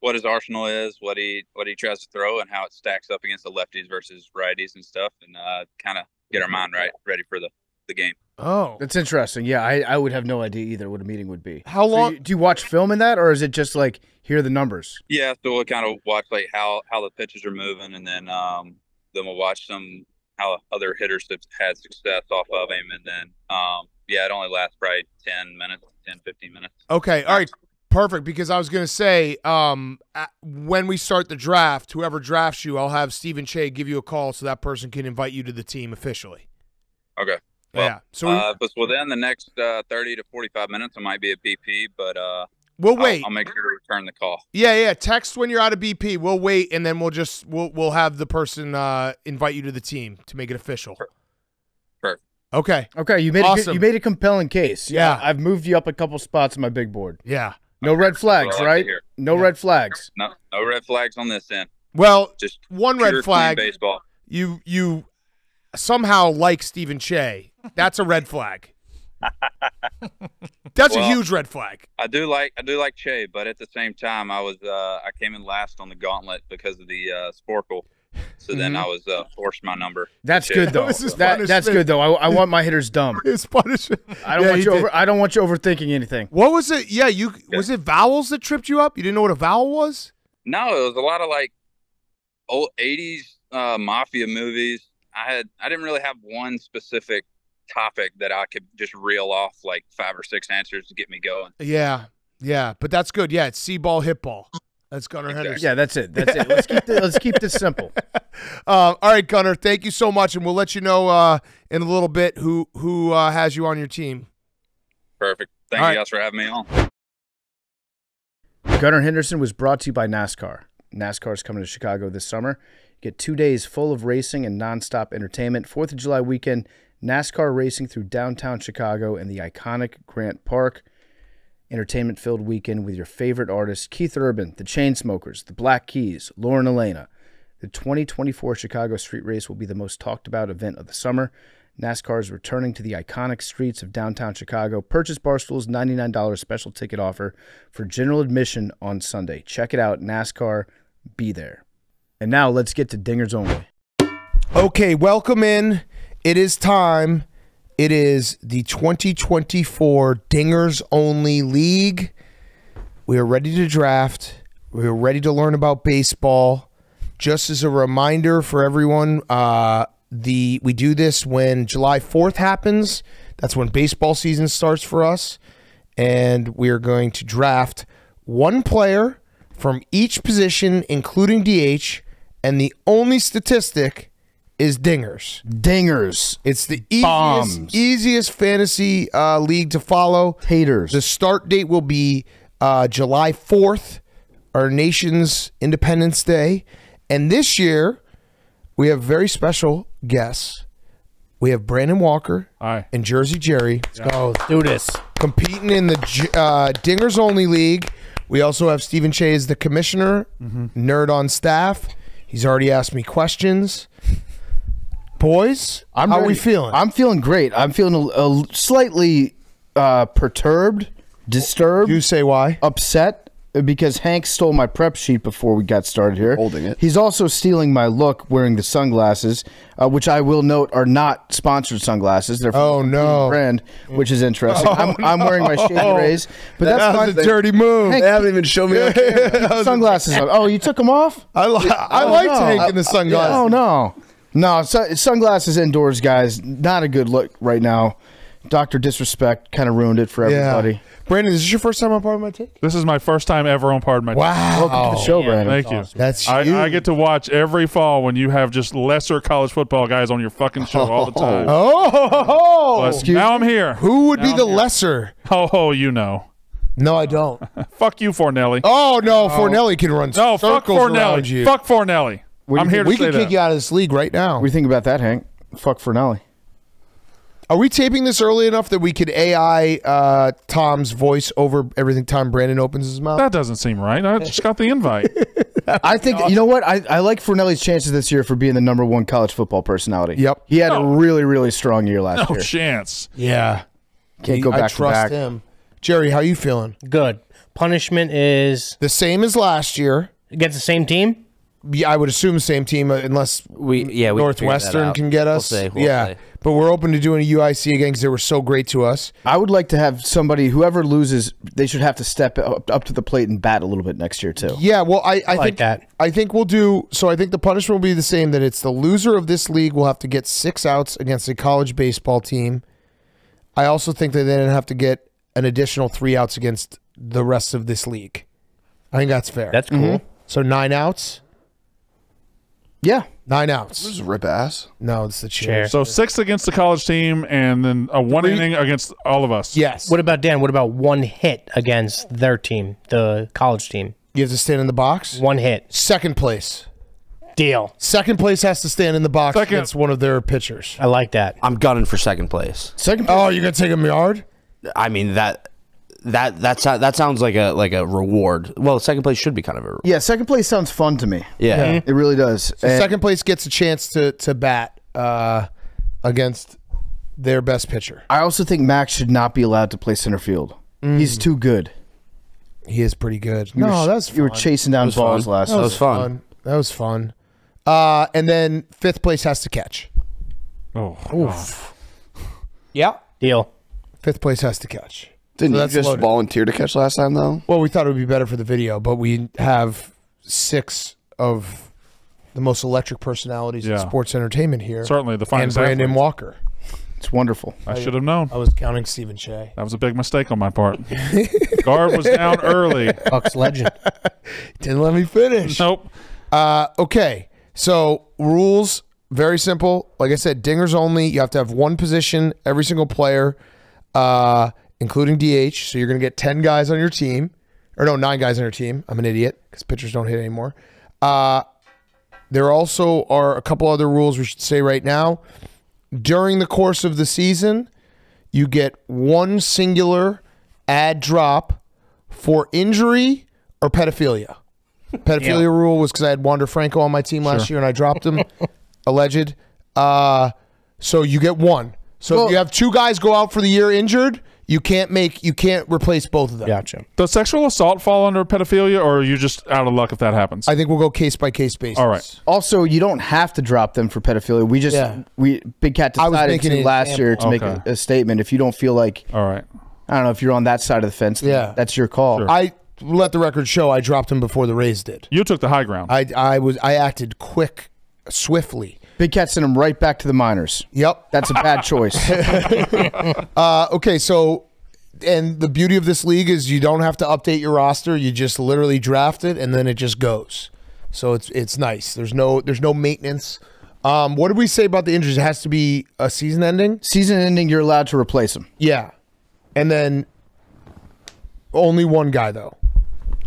what his arsenal is, what he tries to throw, and how it stacks up against the lefties versus righties and stuff, and kind of get our mind ready for the game. Oh. That's interesting. Yeah, I would have no idea either what a meeting would be. How long? Do you watch film in that, or is it just like, here are the numbers? Yeah, so we'll kind of watch like how the pitches are moving, and then we'll watch how other hitters have had success off of him, and then it only lasts probably 10-15 minutes. Okay, all right, perfect, because I was going to say when we start the draft, whoever drafts you, I'll have Stephen Che give you a call so that person can invite you to the team officially. Okay. Well, Yeah. So but within the next 30 to 45 minutes, I might be at BP, but we'll wait. I'll make sure to return the call. Yeah. Text when you're out of BP. We'll wait, and then we'll have the person invite you to the team to make it official. Perfect. Okay. Okay, you made Awesome. you made a compelling case. Yeah. I've moved you up a couple spots on my big board. Yeah. No red flags, Well, I like right? to hear. No Yeah. red flags. No red flags on this end. Well, Just one pure, red flag. clean baseball. You somehow like Stephen Che. That's a red flag. That's a Well, huge red flag. I do like Che, but at the same time, I came in last on the gauntlet because of the Sporkle So then I was forced my number. That's good though. That's good though. I want my hitters dumb. His punishment. I don't want you overthinking anything. What was it? Yeah, was it vowels that tripped you up? You didn't know what a vowel was? No, it was a lot of like old 80s mafia movies. I didn't really have one specific topic that I could just reel off like 5 or 6 answers to get me going. Yeah, but that's good. Yeah, it's C-ball, hit ball. That's Gunnar Henderson. Yeah, that's it. Let's keep this simple. All right, Gunnar, thank you so much, and we'll let you know in a little bit who has you on your team. Perfect. Thank you guys for having me on. Gunnar Henderson was brought to you by NASCAR. NASCAR is coming to Chicago this summer. Get 2 days full of racing and nonstop entertainment. 4th of July weekend, NASCAR racing through downtown Chicago and the iconic Grant Park. Entertainment-filled weekend with your favorite artists, Keith Urban, the Chainsmokers, the Black Keys, Lauren Elena. The 2024 Chicago Street Race will be the most talked-about event of the summer. NASCAR is returning to the iconic streets of downtown Chicago. Purchase Barstool's $99 special ticket offer for general admission on Sunday. Check it out, NASCAR. Be there. And now let's get to Dingers Only. Okay, welcome in. It is time. It is the 2024 Dingers Only League. We are ready to draft. We are ready to learn about baseball. Just as a reminder for everyone, we do this when July 4th happens. That's when baseball season starts for us. And we are going to draft one player from each position, including DH, and the only statistic is dingers. Dingers. It's the easiest fantasy league to follow. Haters. The start date will be July 4th, our nation's Independence Day. And this year, we have very special guests. We have Brandon Walker and Jersey Jerry. Let's go. Do this. Competing in the Dingers Only League. We also have Stephen Che as the commissioner, nerd on staff. He's already asked me questions. Boys, how are we feeling? I'm feeling great. I'm feeling a slightly perturbed, disturbed. You say why? Upset because Hank stole my prep sheet before we got started here. Holding it. He's also stealing my look wearing the sunglasses, which I will note are not sponsored sunglasses. They're from a brand, which is interesting. I'm wearing my Shady Rays, but that's a dirty move. Hank, they haven't even shown me on camera. Sunglasses on. Oh, you took them off? I liked Hank in the sunglasses. Oh, no. No, sunglasses indoors, guys. Not a good look right now. Dr. Disrespect kind of ruined it for everybody. Yeah. Brandon, is this your first time on Pardon My Take? This is my first time ever on Pardon My Take. Wow. Welcome to the show, Brandon. Thank you. Awesome. That's I get to watch every fall when you have just lesser college football guys on your fucking show all the time. But now I'm here. Who would be the lesser? Oh, you know. No, I don't. Fuck you, Fornelli. Oh, no. Fornelli can run No, fuck circles around Fornelli. you. Fuck Fornelli. I'm here to We say can that. kick you out of this league right now. What do you think about that, Hank? Fuck Fornelli. Are we taping this early enough that we could AI Tom's voice over everything time Brandon opens his mouth? That doesn't seem right. I just got the invite. I think, you know what? I like Fornelli's chances this year for being the #1 college football personality. Yep. He had a really, really strong year last No year. chance. Yeah. Can't go back I trust to back. him. Jerry, how you feeling? Good. Punishment is The same as last year. against the same team? Yeah, I would assume the same team unless We can figure that Northwestern out. can get us. We'll yeah, see. but we're open to doing a UIC again because they were so great to us. I would like to have somebody, whoever loses, they should have to step up to the plate and bat a little bit next year, too. Yeah, well, I like think that. I think we'll do. So I think the punishment will be the same. That it's the loser of this league will have to get 6 outs against a college baseball team. I also think that they then have to get an additional 3 outs against the rest of this league. I think that's fair. That's cool. So 9 outs. Yeah. 9 outs. Just rip ass. No, it's the chair. So 6 against the college team and then a 1 inning against all of us. Yes. What about Dan? What about 1 hit against their team, the college team? You have to stand in the box. 1 hit. Second place. Deal. Second place has to stand in the box Second. against one of their pitchers. I like that. I'm gunning for second place. Second. Oh, you're gonna take him yard? I mean that sounds like a reward. Well, second place should be kind of a reward. Yeah, second place sounds fun to me. Yeah. It really does. So second place gets a chance to bat against their best pitcher. I also think Max should not be allowed to play center field. He's too good. He is pretty good. You No, that's fun. You were chasing down balls last That was fun. That was fun. And then 5th place has to catch. Oh, Oof. Yeah. Deal. 5th place has to catch. Didn't So you that's just loaded. volunteer to catch last time, though? Well, we thought it would be better for the video, but we have 6 of the most electric personalities in sports entertainment here. Certainly the finest and Brandon athletes. Walker. It's wonderful. I should have known. I was counting Stephen Shea. That was a big mistake on my part. Guard was down early. Bucks legend. Didn't let me finish. Nope. Okay, so rules, very simple. Like I said, dingers only. You have to have one position, every single player, including DH. So you're going to get 10 guys on your team. Or no, 9 guys on your team. I'm an idiot because pitchers don't hit anymore. There also are a couple other rules we should say right now. During the course of the season, you get one singular ad drop for injury or pedophilia. Pedophilia rule was because I had Wander Franco on my team last year and I dropped him. Alleged. So you get one. So if you have 2 guys go out for the year injured, you can't replace both of them. Gotcha. Does sexual assault fall under pedophilia, or are you just out of luck if that happens? I think we'll go case by case basis. All right. Also, you don't have to drop them for pedophilia. Big Cat decided to last year to make a statement. If you don't feel like, all right, I don't know if you're on that side of the fence. That's your call. Sure. I let the record show I dropped him before the Rays did. You took the high ground. I acted quick, swiftly. Big Cat sent him right back to the minors. Yep. That's a bad choice. Okay, so, and the beauty of this league is you don't have to update your roster. You just literally draft it, and then it just goes. So it's nice. There's no maintenance. What did we say about the injuries? It has to be a season ending? Season ending, you're allowed to replace them. Yeah. And then only one guy, though.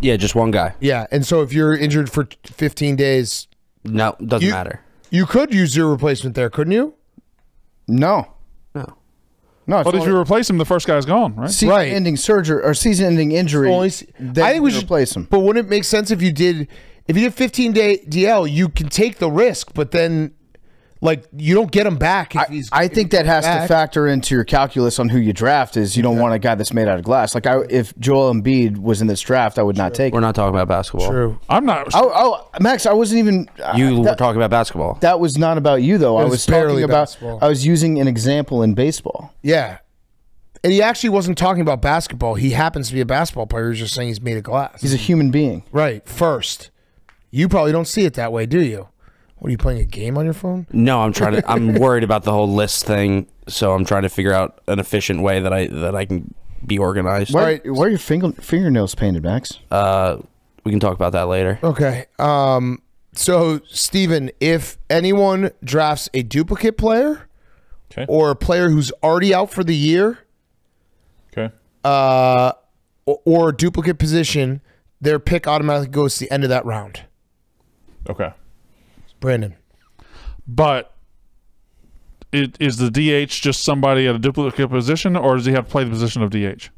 Yeah, just one guy. Yeah, and so if you're injured for 15 days... No, doesn't matter. You could use your replacement there, couldn't you? No. But if you replace him, the first guy's gone, right? Season-ending surgery or season-ending injury. I think we should replace him. But wouldn't it make sense if you did 15-day DL? You can take the risk, but then you don't get him back. I think that has to factor into your calculus on who you draft. Is you don't want a guy that's made out of glass. If Joel Embiid was in this draft, I would not take. We're not talking about basketball. True. I'm not. Oh, Max, I wasn't even. You were talking about basketball. That was not about you, though. I was talking about. Basketball. I was using an example in baseball. Yeah. And he actually wasn't talking about basketball. He happens to be a basketball player. He was just saying he's made of glass. He's a human being. Right. First. You probably don't see it that way, do you? What, are you playing a game on your phone? No, I'm worried about the whole list thing, so I'm trying to figure out an efficient way that I can be organized. Why are your fingernails painted, Max? We can talk about that later. Okay. So, Steven, if anyone drafts a duplicate player or a player who's already out for the year, or a duplicate position, their pick automatically goes to the end of that round. Okay. Brandon. But is the DH just somebody at a duplicate position, or does he have to play the position of DH?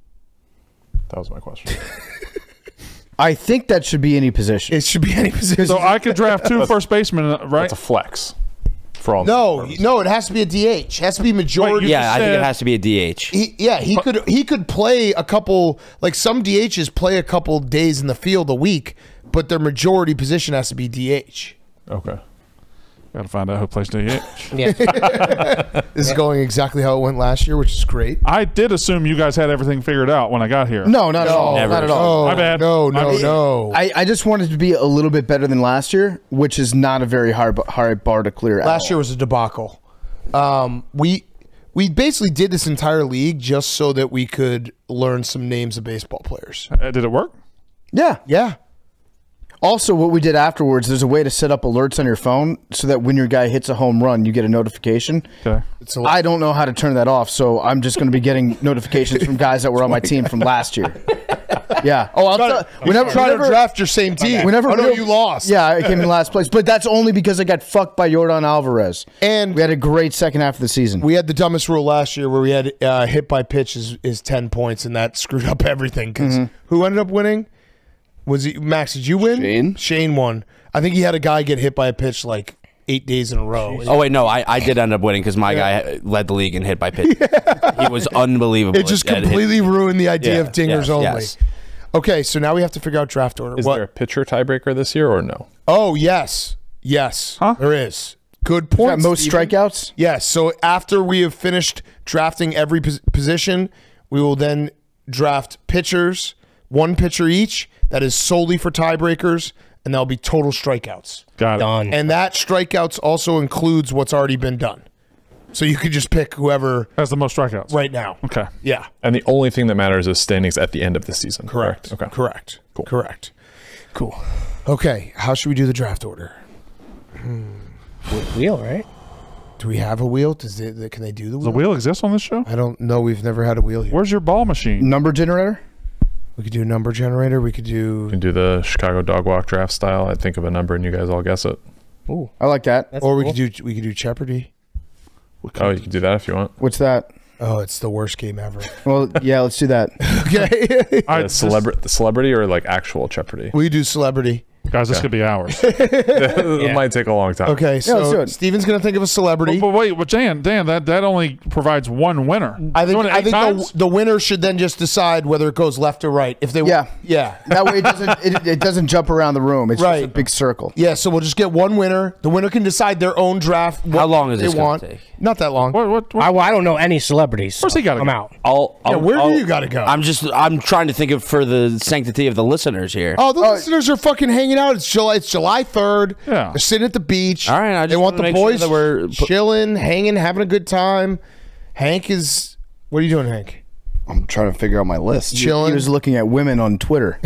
That was my question. I think that should be any position. It should be any position. So I could draft 2 first basemen, right? That's a flex. For all no, it has to be a DH. It has to be majority. Yeah, I think it has to be a DH. He could play a couple, some DHs play a couple days in the field a week, but their majority position has to be DH. Okay. Got to find out who plays DH. This is going exactly how it went last year, which is great. I did assume you guys had everything figured out when I got here. No, not at all. Never. Not at all. My bad. No. I just wanted to be a little bit better than last year, which is not a very hard bar to clear. Last year was a debacle. We basically did this entire league just so that we could learn some names of baseball players. Did it work? Yeah. Also, what we did afterwards, there's a way to set up alerts on your phone so that when your guy hits a home run, you get a notification. Okay. I don't know how to turn that off, so I'm just going to be getting notifications from guys that were on my team from last year. Yeah. Oh, I'll try to draft your same team. You lost. Yeah, I came in last place, but that's only because I got fucked by Yordan Alvarez. And we had a great second half of the season. We had the dumbest rule last year where we had hit by pitch is 10 points, and that screwed up everything. Because who ended up winning? Was it Max? Did you win? Shane won. I think he had a guy get hit by a pitch 8 days in a row. Oh wait, no, I did end up winning because my guy led the league in hit by pitch. He was unbelievable. It just completely ruined the idea of dingers only. Yes. Okay, so now we have to figure out draft order. Is there a pitcher tiebreaker this year or no? Oh yes. Yes, Huh? there is. Good point. Most Steven. strikeouts? Yes. So after we have finished drafting every position, we will then draft pitchers, one pitcher each. That is solely for tiebreakers, and that'll be total strikeouts. Got it. Done. And that strikeouts also includes what's already been done. So you could just pick whoever Has the most strikeouts. right now. Okay. Yeah. And the only thing that matters is standings at the end of the season. Correct. Okay. Correct. Cool. Correct. Cool. Okay. How should we do the draft order? Wheel, right? Do we have a wheel? Can they do the Does wheel? the wheel exist on this show? I don't know. We've never had a wheel here. Where's your ball machine? Number generator? We could do a number generator. We could do, You can do the Chicago dog walk draft style. I'd think of a number and you guys all guess it. Ooh, I like that. that's or we cool. could do Jeopardy. Oh, you can do that if you want. What's that? Oh, it's the worst game ever. Well, yeah, let's do that. Okay. All right, The celebrity or like actual Jeopardy? We do celebrity. guys, this could be hours. It might take a long time. Okay, let's do so it. Steven's going to think of a celebrity. But wait, Dan, that only provides one winner. I think Doing it eight times? the winner should then just decide whether it goes left or right. If they Yeah. yeah. That way it doesn't jump around the room. It's Right. just a big circle. Yeah, so we'll just get one winner. The winner can decide their own draft. How long is they this gonna want. take? Not that long. What? I don't know any celebrities. Where's he gotta I'm go? out. Yeah, where do you got to go? I'm trying to think of for the sanctity of the listeners here. Oh, the listeners are fucking hanging out. It's July 3rd. Yeah. They're sitting at the beach. All right, I just they want wanna the make sure boys that we're chilling, hanging, having a good time. Hank is. What are you doing, Hank? I'm trying to figure out my list. Chilling. He was looking at women on Twitter.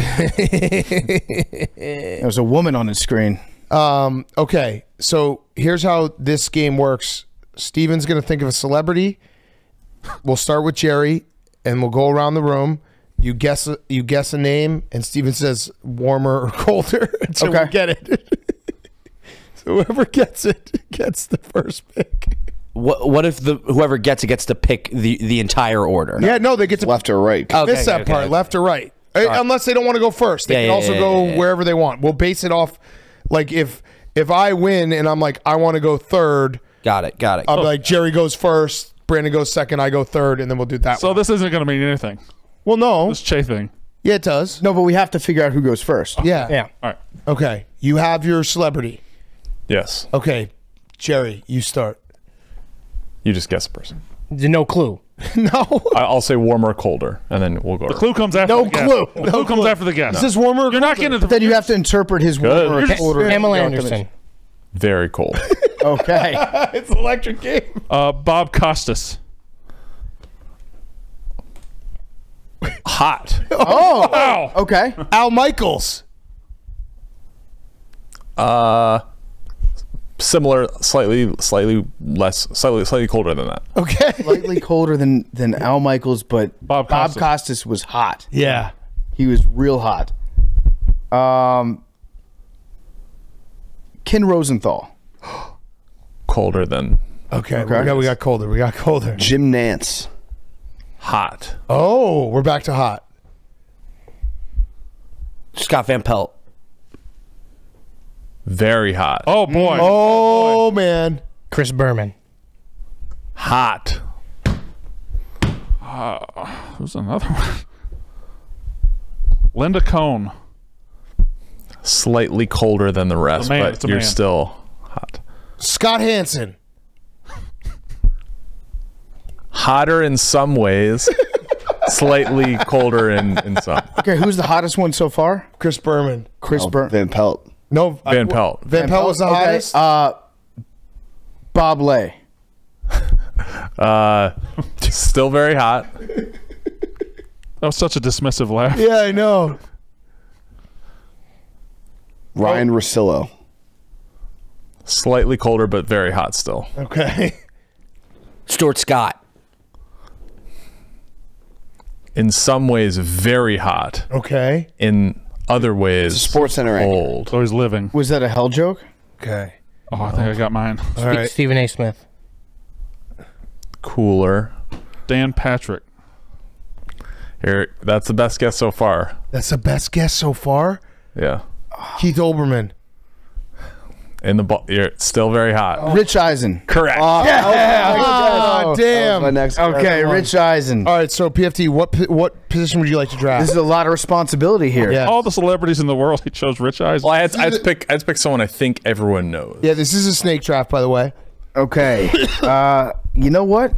There was a woman on his screen. Okay, so here's how this game works. Steven's going to think of a celebrity. We'll start with Jerry, and we'll go around the room. You guess a name, and Steven says warmer or colder until we Okay. get it. So whoever gets it gets the first pick. What if whoever gets it gets to pick the entire order? Yeah, no, they get to Left or right? Okay, miss that okay, part, okay. left or right. Unless they don't want to go first. They Yeah, can yeah, also yeah, go yeah, yeah. wherever they want. We'll base it off, like, if I win and I'm like, I want to go third, Got it. I'll be like, Jerry goes first, Brandon goes second, I go third, and then we'll do that So one. this isn't going to mean anything. Well, no. This Che thing. Yeah, it does. No, but we have to figure out who goes first. Yeah. Yeah. All right. Okay. You have your celebrity. Yes. Okay. Jerry, you start. You just guess a person. No clue. No. I'll say warmer or colder, and then we'll go. The clue comes after No the guess. clue. The No clue comes clue. after the guess. Is this warmer or You're not colder? getting into the Then you have to interpret his Good. warmer or colder. Pamela Anderson. Very cold. Okay. It's an electric game. Bob Costas. Hot. Oh. Wow. Okay. Al Michaels. Similar, slightly colder than that. Okay. Slightly colder than Al Michaels, but Bob Costas. Costas was hot. Yeah. He was real hot. Ken Rosenthal. Colder than Okay. Okay. We got colder. We got colder. Jim Nance. hot. Oh, we're back to hot. Scott Van Pelt. Very hot. Oh boy. Oh, man. Chris Berman. Hot. Who's another one? Linda Cohn. Slightly colder than the rest, man, but it's a you're man. still hot. Scott Hansen. Hotter in some ways, slightly colder in some. Okay, who's the hottest one so far? Chris Berman. Chris Berman. Van Pelt. No. Van Pelt. Van Pelt was the hottest? Bob Lay. Still very hot. That was such a dismissive laugh. Yeah, I know. Ryan Russillo. Slightly colder, but very hot still. Okay. Stuart Scott. In some ways, very hot. Okay. In other ways, Sports Center anchor. cold. So he's living. Was that a hell joke? Okay. Oh, I think I got mine. All right. Stephen A. Smith. Cooler. Dan Patrick. Here, that's the best guess so far. That's the best guess so far. Yeah. Keith Olbermann. in the ball. You're still very hot. Rich Eisen. Correct. Oh, damn. My next Okay, Rich Eisen. All right, so PFT, what position would you like to draft? This is a lot of responsibility here. Yeah. All the celebrities in the world, he chose Rich Eisen. Well, I had to pick someone I think everyone knows. Yeah, this is a snake draft, by the way. Okay. You know what?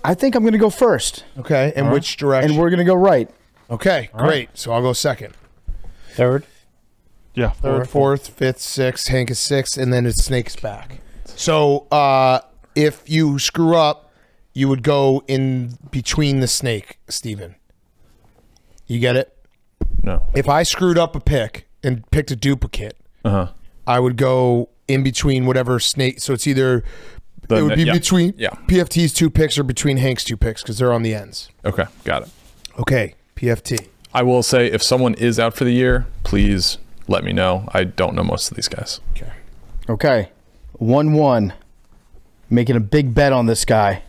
I think I'm going to go first. Okay, and which direction? And we're going to go right. Okay, great. So I'll go second. Third. Yeah. Third, fourth, fifth, sixth. Hank is sixth, and then it's Snake's back. So if you screw up, you would go in between the snake, Steven. You get it? No. If I screwed up a pick and picked a duplicate, I would go in between whatever snake. So it's either it would be between PFT's 2 picks or between Hank's 2 picks because they're on the ends. Okay, got it. Okay, PFT. I will say if someone is out for the year, please let me know. I don't know most of these guys. Okay. 1-1. Making a big bet on this guy.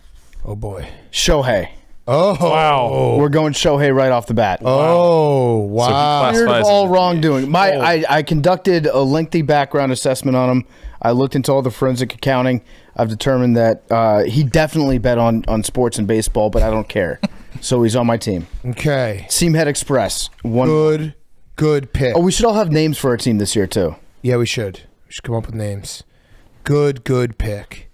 Oh, boy. Shohei. Oh. Wow. We're going Shohei right off the bat. Oh, wow. Cleared of all wrongdoing. I conducted a lengthy background assessment on him. I looked into all the forensic accounting. I've determined that he definitely bet on sports and baseball, but I don't care. So he's on my team. Okay. Seamhead Express. Good pick. Oh, we should all have names for our team this year, too. Yeah, we should. We should come up with names. Good pick.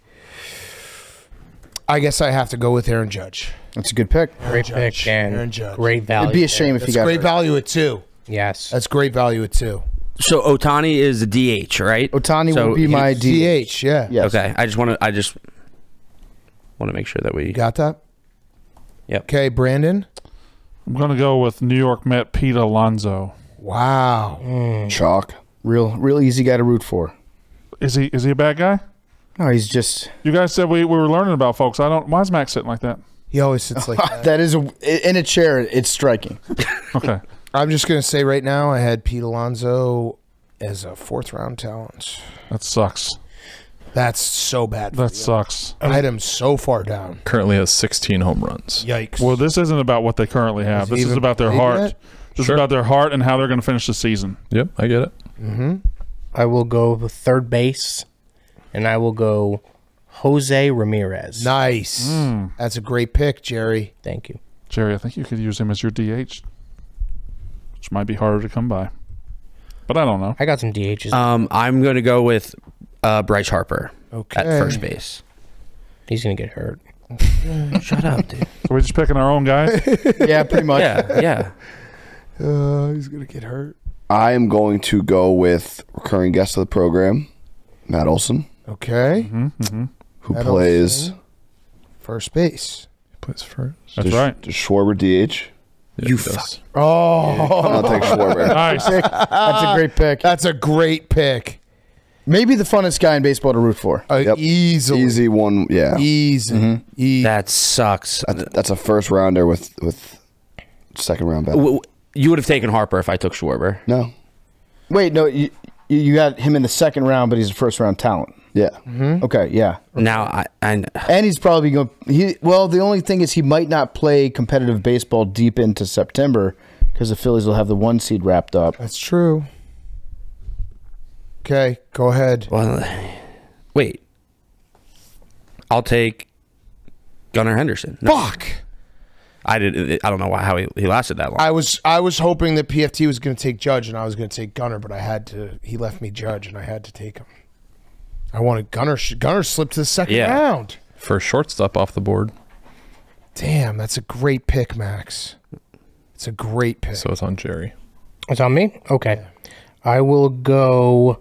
I guess I have to go with Aaron Judge. That's a good pick. Great pick and Aaron Judge. great value. It'd be a shame if he got great hurt. value at 2. Yes. That's great value at 2. So Otani is a DH, right? Otani So will be my DH. DH, yeah. Yes. Okay. I just want to make sure that we You got that? Yep. Okay, Brandon. I'm going to go with New York Met Pete Alonso. Wow. Chalk. Real easy guy to root for. Is he a bad guy? No, he's just... You guys said we were learning about folks. Why is Max sitting like that? He always sits like that. That is in a chair. It's striking. Okay. I'm just going to say right now I had Pete Alonso as a 4th-round talent. That sucks. That's so bad. That sucks. I had him so far down. Currently has 16 home runs. Yikes. Well, this isn't about what they currently have. This is about their heart. This is about their heart and how they're going to finish the season. Yep, I get it. Mm-hmm. I will go with third base, and I will go Jose Ramirez. Nice. That's a great pick, Jerry. Thank you. Jerry, I think you could use him as your DH, which might be harder to come by. But I don't know. I got some DHs. I'm going to go with Bryce Harper at first base. He's going to get hurt. Shut up, dude. So we're just picking our own guys? Yeah, pretty much. Yeah. He's going to get hurt. I am going to go with recurring guest of the program, Matt Olson. Okay. Who Matt plays Olson. First base. Plays first. That's right. Does Schwarber DH? Yeah, you fuck. I'll take Schwarber. Nice. That's a great pick. That's a great pick. Maybe the funnest guy in baseball to root for. Yep. Easily. Easy one, yeah. Easy. Easy. That sucks. That's a first rounder with second round bet. You would have taken Harper if I took Schwarber. No. Wait, no, you got him in the 2nd round, but he's a 1st-round talent. Yeah. Okay, yeah. Now, And he's probably going to... Well, the only thing is he might not play competitive baseball deep into September because the Phillies will have the 1 seed wrapped up. That's true. Okay, go ahead. well, wait. I'll take Gunnar Henderson. No, Fuck. I don't know how he lasted that long. I was hoping that PFT was going to take Judge and I was going to take Gunnar, but I had to. He left me Judge and I had to take him. I wanted Gunnar. Gunnar slipped to the 2nd round. First shortstop off the board. Damn, that's a great pick, Max. It's a great pick. So it's on Jerry. It's on me? Okay. I will go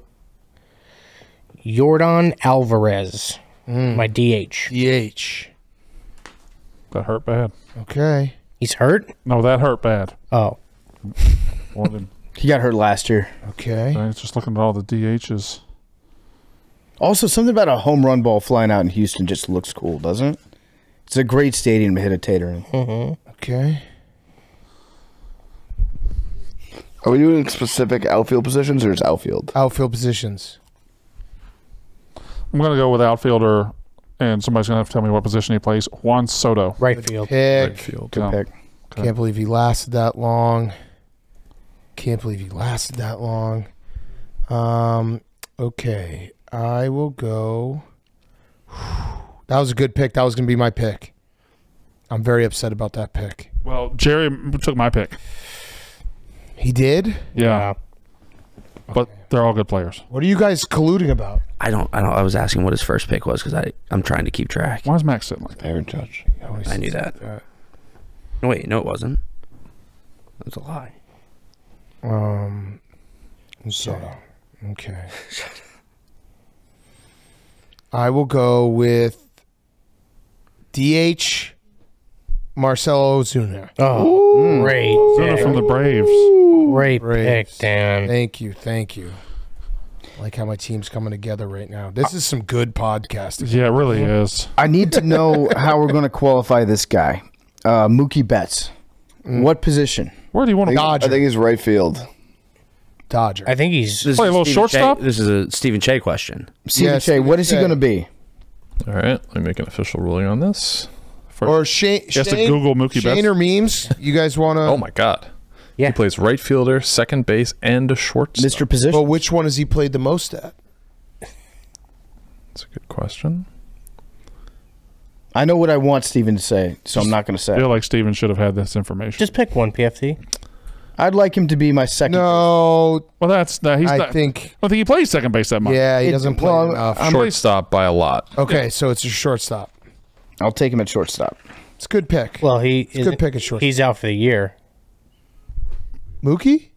Yordan Alvarez, my DH. DH. That hurt bad. Okay. He's hurt? No, that hurt bad. Oh. More than He got hurt last year. Okay. I was just looking at all the DHs. Also, something about a home run ball flying out in Houston just looks cool, doesn't it? It's a great stadium to hit a tater in. Okay. Are we doing specific outfield positions or just outfield? Outfield positions. I'm going to go with outfielder, and somebody's going to have to tell me what position he plays. Juan Soto. Right field. Pick. Right field. Good Yeah. pick. Okay. Can't believe he lasted that long. Can't believe he lasted that long. Okay, I will go. That was a good pick. That was going to be my pick. I'm very upset about that pick. Well, Jerry took my pick. He did? Yeah. But they're all good players. What are you guys colluding about? I don't. I was asking what his first pick was because I'm trying to keep track. Why is Max sitting like that? Aaron Judge. I knew that. No, wait, no, it wasn't. That's a lie. Okay. I will go with DH Marcelo Ozuna. Oh, great. Zuna from the Braves. Great pick, Dan. Thank you. I like how my team's coming together right now. This is some good podcasting. Yeah, it really is. I need to know how we're going to qualify this guy. Mookie Betts. What position? Where do you want to I think he's right field. Dodger. I think he's This play a is little Stephen shortstop? Shea- This is a Stephen Shea question. Stephen Shea, what is he going to be? All right, let me make an official ruling on this. Or Shane. He has to Google Mookie Shane Betts. or memes? You guys want to? Oh my God. Yeah. He plays right fielder, second base, and a shortstop. Mr. Position? Well, which one has he played the most at? That's a good question. I know what I want Steven to say, so I'm not going to say. I feel like Steven should have had this information. just pick one, PFT. I'd like him to be my second. No, Well, he's I not. think. I don't think he plays second base that much. Yeah, he doesn't play enough. Shortstop by a lot. Okay, so it's a shortstop. I'll take him at shortstop. It's a good pick. Well, It's a good pick at shortstop. He's out for the year. Mookie?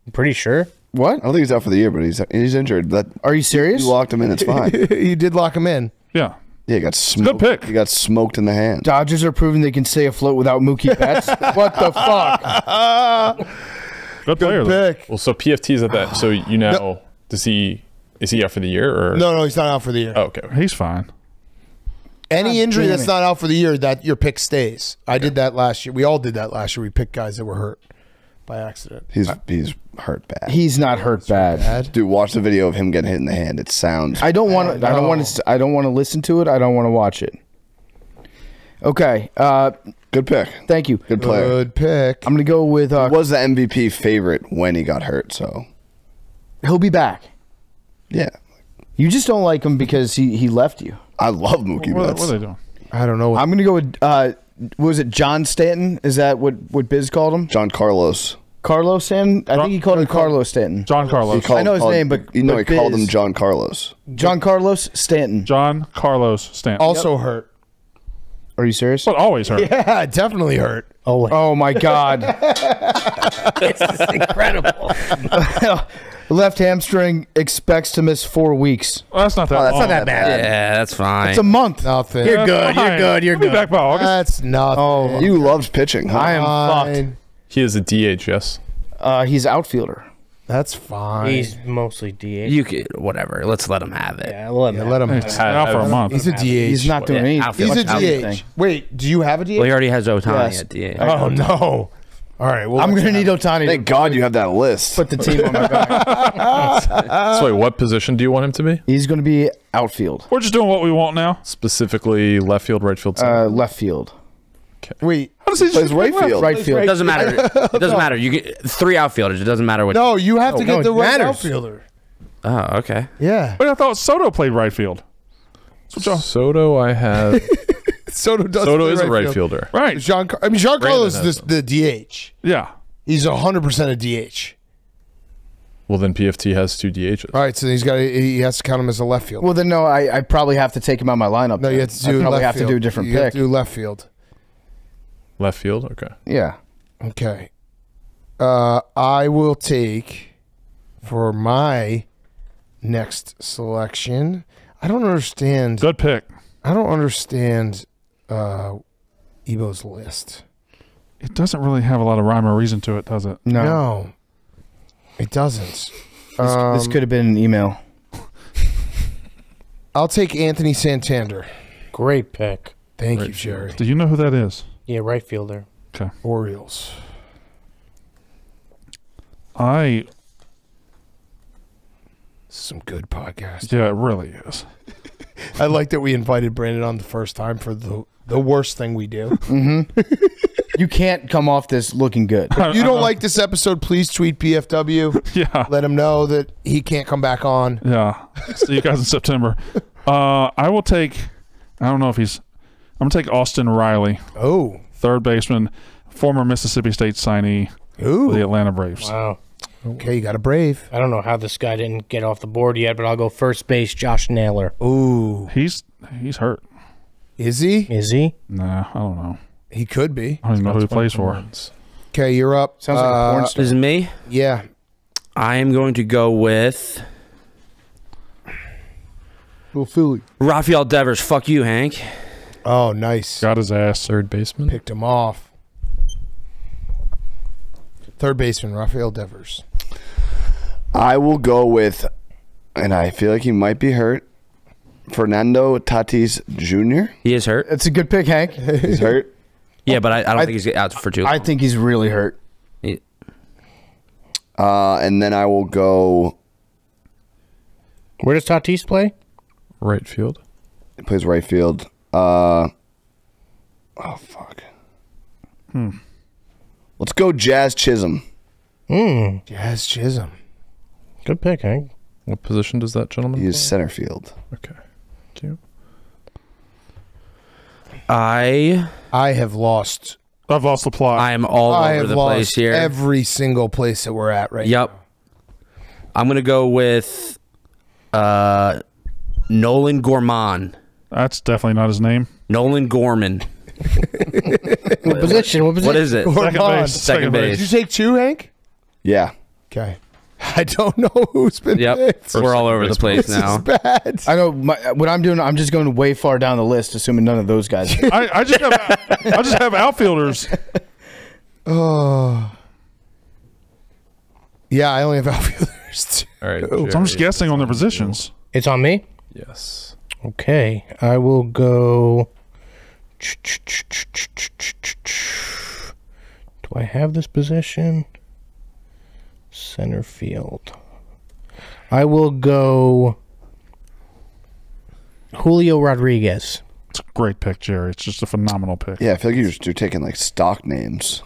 I'm pretty sure. What? I don't think he's out for the year, but he's injured. Are you serious? You locked him in. It's fine. You did lock him in. Yeah. Yeah, he got smoked. pick. He got smoked in the hand. Dodgers are proving they can stay afloat without Mookie Betts. What the fuck? Good player. though. Pick. Well, so PFT's at that. So you know, is he out for the year or? No, he's not out for the year. Oh, okay. He's fine. Any injury damn that's it. not out for the year, that your pick stays. I did that last year. We all did that last year. We picked guys that were hurt by accident. He's hurt bad. He's not hurt bad. Dude, watch the video of him getting hit in the hand. It sounds. I don't want to. I don't want to. I don't want to listen to it. I don't want to watch it. Okay. Good pick. Thank you. Good player. Good pick. I'm gonna go with. He was the MVP favorite when he got hurt. So He'll be back. yeah, You just don't like him because he left you. I love Mookie What Betts. are they doing? I don't know. I'm gonna go with. What was it John Stanton? Is that what Biz called him? John Carlos. Carlos Stanton? I think he called him Carlos Stanton. John Carlos. I know his name, but he called Biz. him John Carlos. John Carlos Stanton. John Carlos Stanton. Also hurt. Are you serious? But always hurt. Yeah, definitely hurt. Oh my God! This is incredible. Left hamstring, expects to miss 4 weeks. Well, that's not that. That's not long. that bad. Yeah, that's fine. It's a month. Nothing. You're good. Fine. You're good. You're He'll be good. back by August. That's nothing. Oh, You loved pitching, huh? I am fucked. Fine. He is a DH. Yes. He's outfielder. That's fine. He's mostly DH. You could whatever. Let's let him have it. Yeah, let him. let him. He's out for a month. He's a DH. He's not doing Yeah, anything. outfield. He's a much DH. anything. Wait, do you have a DH? Well, he already has Ohtani Yes. at DH. Oh no! All right. Well, I'm gonna need Ohtani. Thank God you have that list. Put the team on my back. So wait, what position do you want him to be? He's gonna be outfield, We're just doing what we want now. Specifically, left field, right field, center. left field, wait. How does he Plays right field. right field. It doesn't matter. It doesn't matter. You get 3 outfielders. It doesn't matter what. No, you have to no, get the it right matters. outfielder. Oh, okay. Yeah. Wait, I thought Soto played right field. Soto, I have. Soto does. Soto play is a right field. fielder. Right. Jean Carlos is the DH. Yeah. He's 100% a DH. Well, then PFT has 2 DHs. All right, so he has to count him as a left field. Well, then no, I probably have to take him out of my lineup. No, you then. have to do I probably left have field. to do a different You have pick. to do left field. Left field. Okay. Yeah. Okay. I will take for my next selection. I don't understand. Good pick. I don't understand Ebo's list. It doesn't really have a lot of rhyme or reason to it, does it? No, it doesn't. This could have been an email. I'll take Anthony Santander. Great pick. Thank you, Jerry. Do you know who that is? Yeah, right fielder. Okay. Orioles. Some good podcast. Yeah, it really is. I like that we invited Brandon on the first time for the worst thing we do. You can't come off this looking good. If you don't like this episode, please tweet BFW. Yeah. Let him know that he can't come back on. Yeah. See you guys in September. I will take. I don't know if he's. I'm gonna take Austin Riley. Oh, third baseman, former Mississippi State signee. Ooh. For the Atlanta Braves. Wow. Okay, you got a Brave. I don't know how this guy didn't get off the board yet, but I'll go first base, Josh Naylor. Ooh. He's hurt. Is he? Is he? Nah, I don't know. He could be. I don't even know who he plays for. Okay, you're up. Sounds like a porn star. This is me? Yeah. I am going to go with Philly. Rafael Devers. Fuck you, Hank. Oh, nice. Got his ass. Third baseman. Picked him off. Third baseman, Rafael Devers. I will go with, and I feel like he might be hurt, Fernando Tatis Jr. He is hurt. It's a good pick, Hank. He's hurt. Yeah, but I don't think he's out for too long. I think he's really hurt. And then I will go. Where does Tatis play? Right field. He plays right field. Oh, fuck. Let's go Jazz Chisholm. Jazz Chisholm. Good pick, Hank. What position does that gentleman He's play? center field. Okay. Thank you. I have lost. I've lost the plot. I am all I over have the lost place here. every single place that we're at right Yep. now. I'm going to go with Nolan Gorman. That's definitely not his name. Nolan Gorman. What position? What is it? Second base. Second base. Did you take two, Hank? Yeah. Okay. I don't know who's been Yep. picked. We're all over the place This now. is bad. I know what I'm doing. I'm just going way far down the list, assuming none of those guys. I just have outfielders. Oh. Yeah, I only have outfielders too. All right. So I'm just guessing on their positions. It's on me? Yes. Okay. I will go. Do I have this position? Center field. I will go Julio Rodriguez. It's a great pick, Jerry. It's just a phenomenal pick. Yeah, I feel like you're taking like stock names.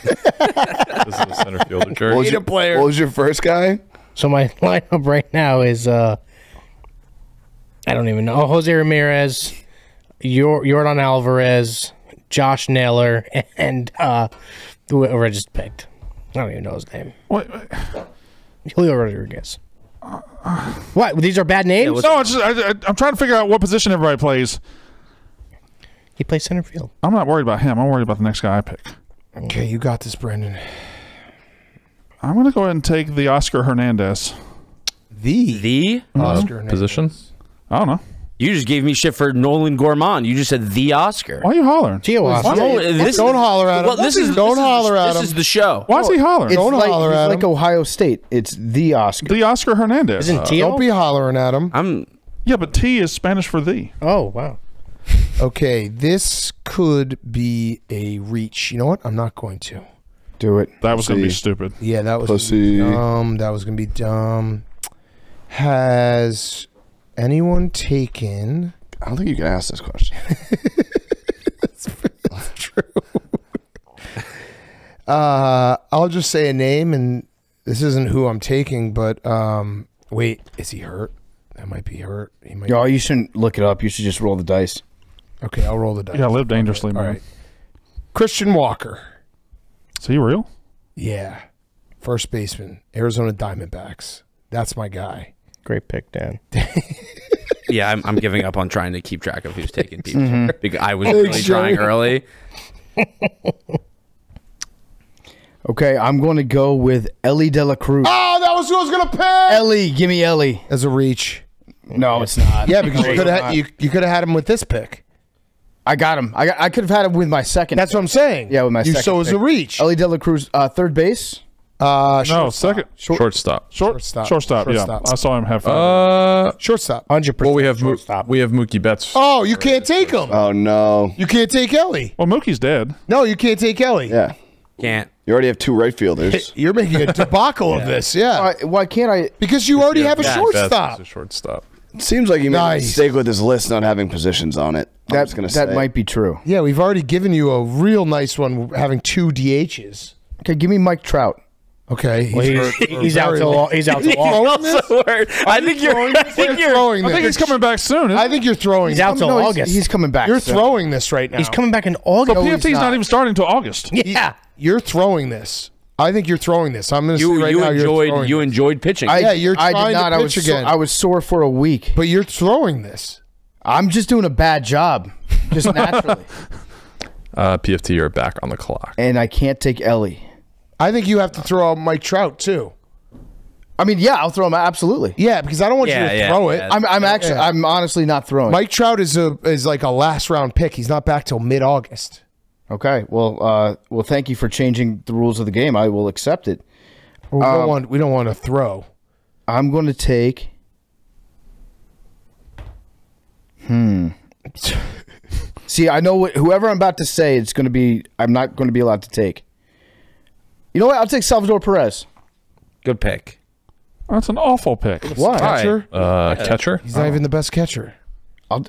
This is a center fielder, Jerry. What was your first guy? So my lineup right now is I don't even know. Oh, Jose Ramirez, Yordan Alvarez, Josh Naylor, and whoever I just picked. I don't even know his name. What? Julio Rodriguez. What? These are bad names? No, it's just, I'm trying to figure out what position everybody plays. He plays center field. I'm not worried about him. I'm worried about the next guy I pick. Okay, you got this, Brendan. I'm going to go ahead and take the Oscar Hernandez. The? Oscar Position? I don't know. You just gave me shit for Nolan Gorman. You just said the Oscar. Why are you hollering? Gio Oscar. Don't holler at him. Well, this is the show. Why is he hollering? Don't holler at like him. Ohio State. It's the Oscar. The Oscar Hernandez. Isn't Tio? Don't be hollering at him. Yeah, but T is Spanish for the. Oh, wow. Okay, this could be a reach. You know what? I'm not going to do it. That was going to be stupid. Yeah, that was Pussy. dumb. That was going to be dumb. Has anyone taken? I don't think you can ask this question. That's true. I'll just say a name, and this isn't who I'm taking, but wait, is he hurt? That might be hurt. He might. Yo, you shouldn't look it up. You should just roll the dice. Okay, I'll roll the dice. Yeah, live dangerously, man. All right. Christian Walker. Is he real? Yeah. First baseman, Arizona Diamondbacks. That's my guy. Great pick, Dan. Yeah, I'm giving up on trying to keep track of who's taking people. Because I was really trying early. Okay, I'm going to go with Ellie De La Cruz. Oh, that was who I was going to pick. Ellie, give me Ellie. As a reach. No, it's not. Yeah, because you could have had him with this pick. I got him. I could have had him with my second. That's what I'm saying. Yeah, with my second. So as a reach. Ellie De La Cruz, third base. No, second. Shortstop. Shortstop. Yeah, I saw him have fun. Shortstop. 100%. Well, we have Mookie Betts. Oh, you can't take him. Oh, no. You can't take Ellie. Well, Mookie's dead. No, you can't take Ellie. Yeah. Can't. You already have two right fielders. You're making a debacle of this. Yeah. Why can't I? Because you already have a Betts shortstop. is a shortstop. Seems like he made a mistake with his list not having positions on it. That might be true. Yeah, we've already given you a real nice one having 2 DHs. Okay, give me Mike Trout. Okay, he's out till August. I think he's coming back soon. I think you're throwing. He's out till August. He's coming back. You're throwing this right now. He's coming back in August. So PFT's not even starting until August. Yeah, you're throwing this. I think you're throwing this. I'm going to say right now you enjoyed pitching. Yeah, you're trying I did not. to pitch again. I was sore for a week. But you're throwing this. I'm just doing a bad job, just naturally. PFT, you're back on the clock. And I can't take Ellie. I think you have to throw out Mike Trout too. I mean, yeah, I'll throw him out, absolutely. Yeah, because I don't want you to throw it. I'm honestly not throwing. Mike Trout is like a last round pick. He's not back till mid-August. Okay, well, thank you for changing the rules of the game. I will accept it. We don't want to throw. I'm going to take. See, I know whoever I'm about to say, it's going to be. I'm not going to be allowed to take. You know what? I'll take Salvador Perez. Good pick. That's an awful pick. What? Catcher? Catcher? He's not even the best catcher.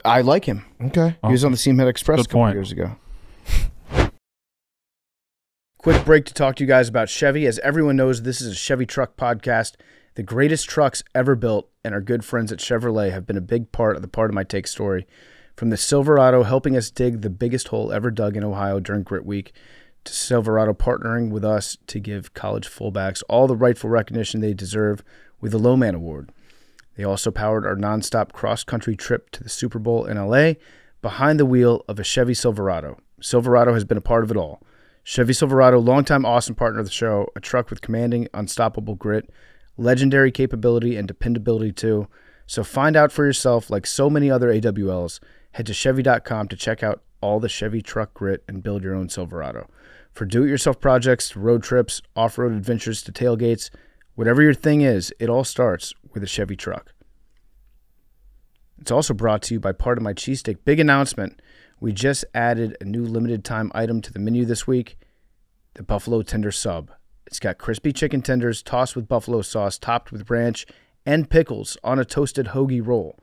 I like him. Okay. He was on the Seamhead Express a couple years ago. Quick break to talk to you guys about Chevy. As everyone knows, this is a Chevy truck podcast. The greatest trucks ever built and our good friends at Chevrolet have been a big part of the Part of My Take story. From the Silverado helping us dig the biggest hole ever dug in Ohio during Grit Week, to Silverado partnering with us to give college fullbacks all the rightful recognition they deserve with the Lowman Award. They also powered our nonstop cross-country trip to the Super Bowl in LA behind the wheel of a Chevy Silverado. Silverado has been a part of it all. Chevy Silverado, longtime awesome partner of the show, a truck with commanding, unstoppable grit, legendary capability, and dependability too. So find out for yourself, like so many other AWLs, head to Chevy.com to check out all the Chevy truck grit and build your own Silverado. For do-it-yourself projects, to road trips, off-road adventures, to tailgates, whatever your thing is, it all starts with a Chevy truck. It's also brought to you by Part of My Cheesesteak. Big announcement. We just added a new limited-time item to the menu this week, the Buffalo Tender Sub. It's got crispy chicken tenders tossed with buffalo sauce, topped with ranch and pickles on a toasted hoagie roll.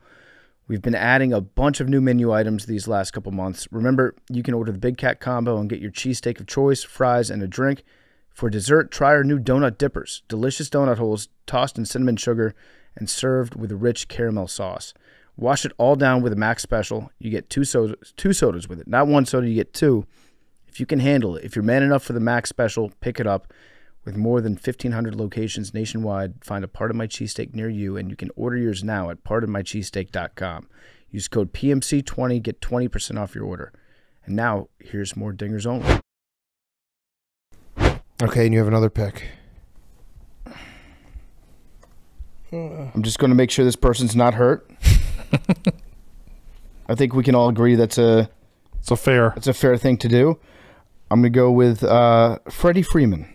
We've been adding a bunch of new menu items these last couple months. Remember, you can order the Big Cat Combo and get your cheesesteak of choice, fries, and a drink. For dessert, try our new donut dippers. Delicious donut holes tossed in cinnamon sugar and served with a rich caramel sauce. Wash it all down with a Max Special. You get two sodas with it. Not one soda, you get two. If you can handle it. If you're man enough for the Max Special, pick it up. With more than 1,500 locations nationwide, find a Part of My Cheesesteak near you, and you can order yours now at partofmycheesesteak.com. Use code PMC20, get 20% off your order. And now, here's more Dingers Only. Okay, and you have another pick. I'm just going to make sure this person's not hurt. I think we can all agree that's a fair thing to do. I'm going to go with Freddie Freeman.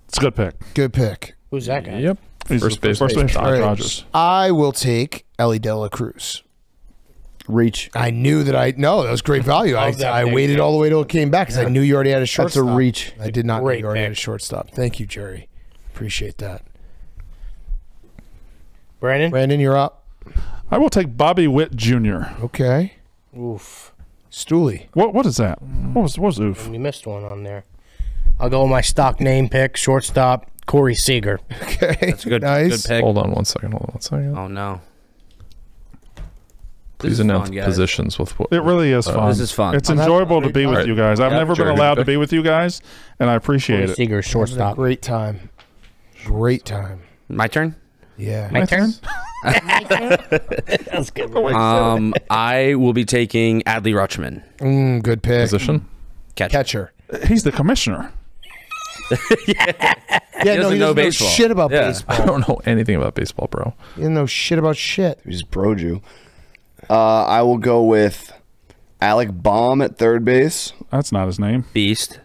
It's a good pick. Good pick. Who's that guy? Yep. He's First base. Dodgers. I will take Ellie De La Cruz. Reach. I knew that that was great value. I waited all the way till it came back because I knew you already had a shortstop. That's a reach. I did not know you already had a shortstop. Thank you, Jerry. Appreciate that. Brandon, you're up. I will take Bobby Witt Jr. Okay. Oof. Stooley. What is that? What was oof? You missed one on there. I'll go with my stock name pick, shortstop, Corey Seager. Okay. That's a good pick. Hold on one second. Oh, no. Please announce positions with what. It really is fun. This is fun. It's enjoyable to be with you guys. I've never been allowed to be with you guys, and I appreciate it. Seager, shortstop. Great time. Great time. My turn? Yeah. My turn? That's good. I will be taking Adley Rutschman. Good pick. Position? Catcher. He's the commissioner. He doesn't know shit about baseball. I don't know anything about baseball, bro. He doesn't know shit about shit. He just broed you. I will go with Alec Baum at third base. That's not his name. Beast.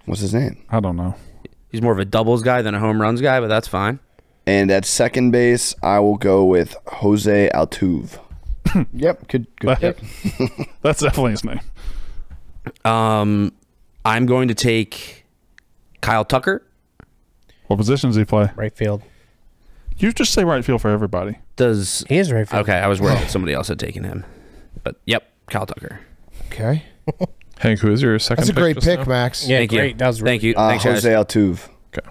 What's his name? I don't know. He's more of a doubles guy than a home runs guy, but that's fine. And at second base, I will go with Jose Altuve. Yep, good pick. That's definitely his name. I'm going to take Kyle Tucker. What position does he play? Right field. You just say right field for everybody. He is right field. Okay, I was worried somebody else had taken him. But, yep, Kyle Tucker. Okay. Hank, who is your second That's a great pick, now? Max. Yeah, Thank great. you. That was really Thank you. Jose Thanks, guys. Altuve. Okay.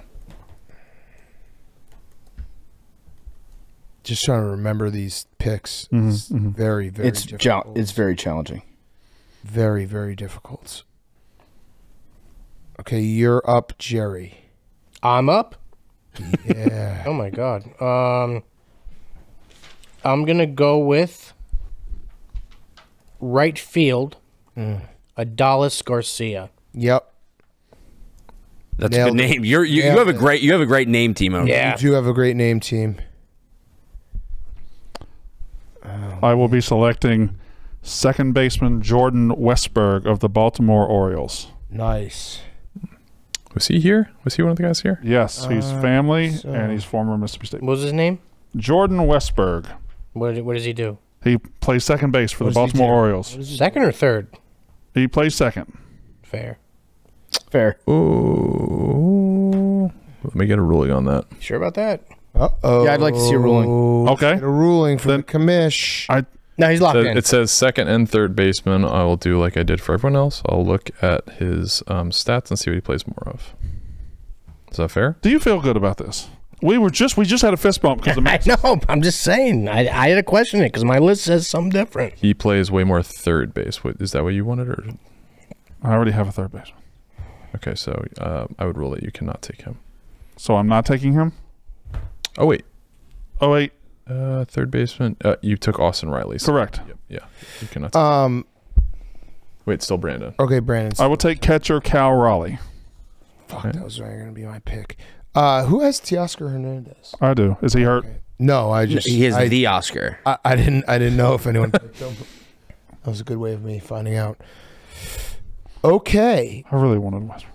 Just trying to remember these picks. Mhm, It's mhm. very, very difficult. It's very challenging. Very, very difficult. Okay, you're up, Jerry. I'm up. Yeah. Oh my god. I'm gonna go with right field. Adalis Garcia. Yep. That's a Nailed good it. name. You Nailed have a it. great name, Timo. Yeah. You do have a great name, team. I will be selecting second baseman Jordan Westberg of the Baltimore Orioles. Nice. Was he here? Was he one of the guys here? Yes, he's family so- and he's former Mississippi State. What was his name? Jordan Westberg. What does he do? He plays second base for What the does he Baltimore do? Orioles. Second or third? He plays second. Fair. Fair. Oh, let me get a ruling on that. Sure about that? Uh-oh. Yeah, I'd like to see a ruling. Okay. Get a ruling from Then- the commish. No, he's locked in. It says second and third baseman. I will do like I did for everyone else. I'll look at his stats and see what he plays more of. Is that fair? Do you feel good about this? We just had a fist bump because of I know. I'm just saying. I had to question it because my list says something different. He plays way more third base. Is that what you wanted? Or I already have a third baseman. okay, so I would rule that you cannot take him. So I'm not taking him? Oh wait, Oh, wait. third baseman. You took Austin Riley. So Correct. Yep, yeah, you cannot. Take wait, still Brandon. Okay, Brandon. I will take catcher Cal Raleigh. Fuck, that was going to be my pick. Who has Teoscar Hernandez? I do. Is he hurt? Okay. No, I just He is I, the Oscar. I didn't know if anyone picked him. That was a good way of me finding out. Okay. I really wanted Westberg.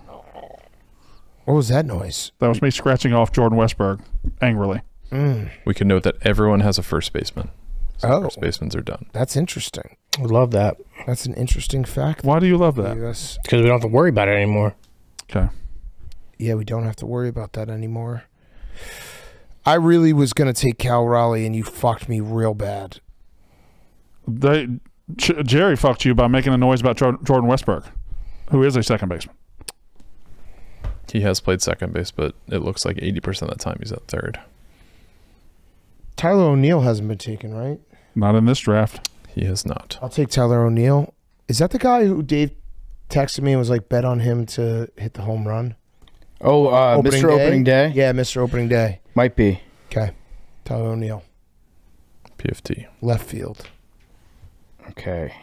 What was that noise? That was me scratching off Jordan Westberg angrily. We can note that everyone has a first baseman. So Oh. first basemans are done. That's interesting. I love that That's an interesting fact. Why do you love that? Yes. because we don't have to worry about it anymore. Okay. Yeah, we don't have to worry about that anymore. I really was going to take Cal Raleigh, and you fucked me real bad. Jerry fucked you by making a noise about Jordan Westberg, who is a second baseman. He has played second base, but it looks like 80% of the time he's at third. Tyler O'Neill hasn't been taken, right? Not in this draft. He has not. I'll take Tyler O'Neill. Is that the guy who Dave texted me and was like, bet on him to hit the home run? Oh, Mr. Opening Day? Yeah, Mr. Opening Day. Might be. Okay. Tyler O'Neill. PFT. Left field. Okay.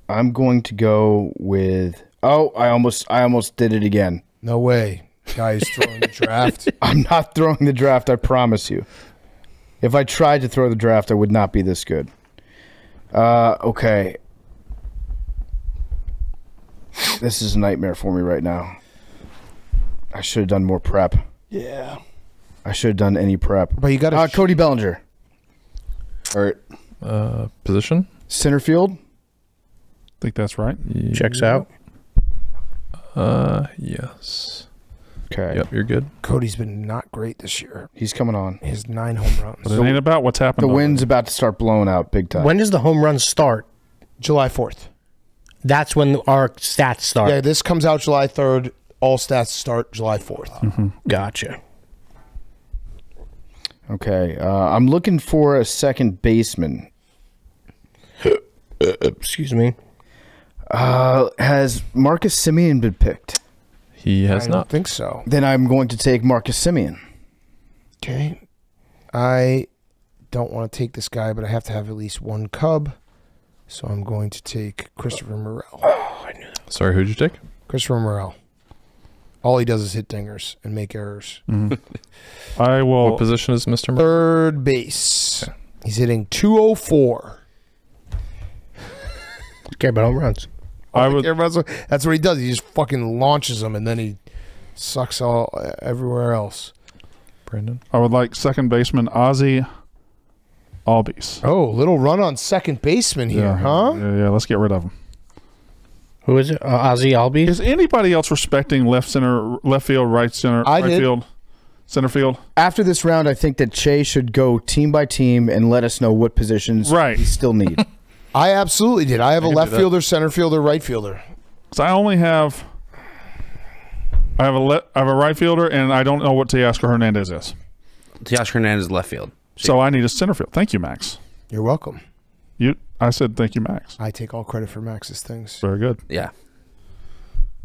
I'm going to go with... Oh, I almost did it again. No way. Guy who's throwing the draft. I'm not throwing the draft, I promise you. If I tried to throw the draft, I would not be this good. Okay. This is a nightmare for me right now. I should have done more prep. Yeah. I should have done any prep. But you got to... Cody Bellinger. All right. Position? Center field. I think that's right. Checks out. Yes. Okay. Yep, you're good. Cody's been not great this year. He's coming on. He has 9 home runs. But it ain't about what's happened. The already. wind's about to start blowing out big time. When does the home run start? July 4th. That's when our stats start. Yeah, this comes out July 3rd. All stats start July 4th. Gotcha. Okay. I'm looking for a second baseman. Excuse me. Has Marcus Semien been picked? He has I not. don't think so. Then I'm going to take Marcus Semien. Okay. I don't want to take this guy, but I have to have at least one Cub. So I'm going to take Christopher Morel. Sorry, who'd you take? Christopher Morel. All he does is hit dingers and make errors. I will. What position is Mr. Murray? Third base. He's hitting 204. Care about home runs. I would. That's what he does. He just fucking launches them, and then he sucks all everywhere else. Brandon? I would like second baseman Ozzy Albies. Oh, little run on second baseman here, huh? Yeah. Let's get rid of him. Who is it? Ozzy Albies? Is anybody else respecting left center, left field, right center, I right did. field? Center field. After this round, I think that Che should go team by team and let us know what positions we still need. I absolutely did. I have a left fielder, center fielder, right fielder. So I only have. I have a right fielder, and I don't know what Teoscar Hernandez is. Teoscar Hernandez is left field. So I need a center field. Thank you, Max. You're welcome. I said thank you, Max. I take all credit for Max's things. Very good. Yeah.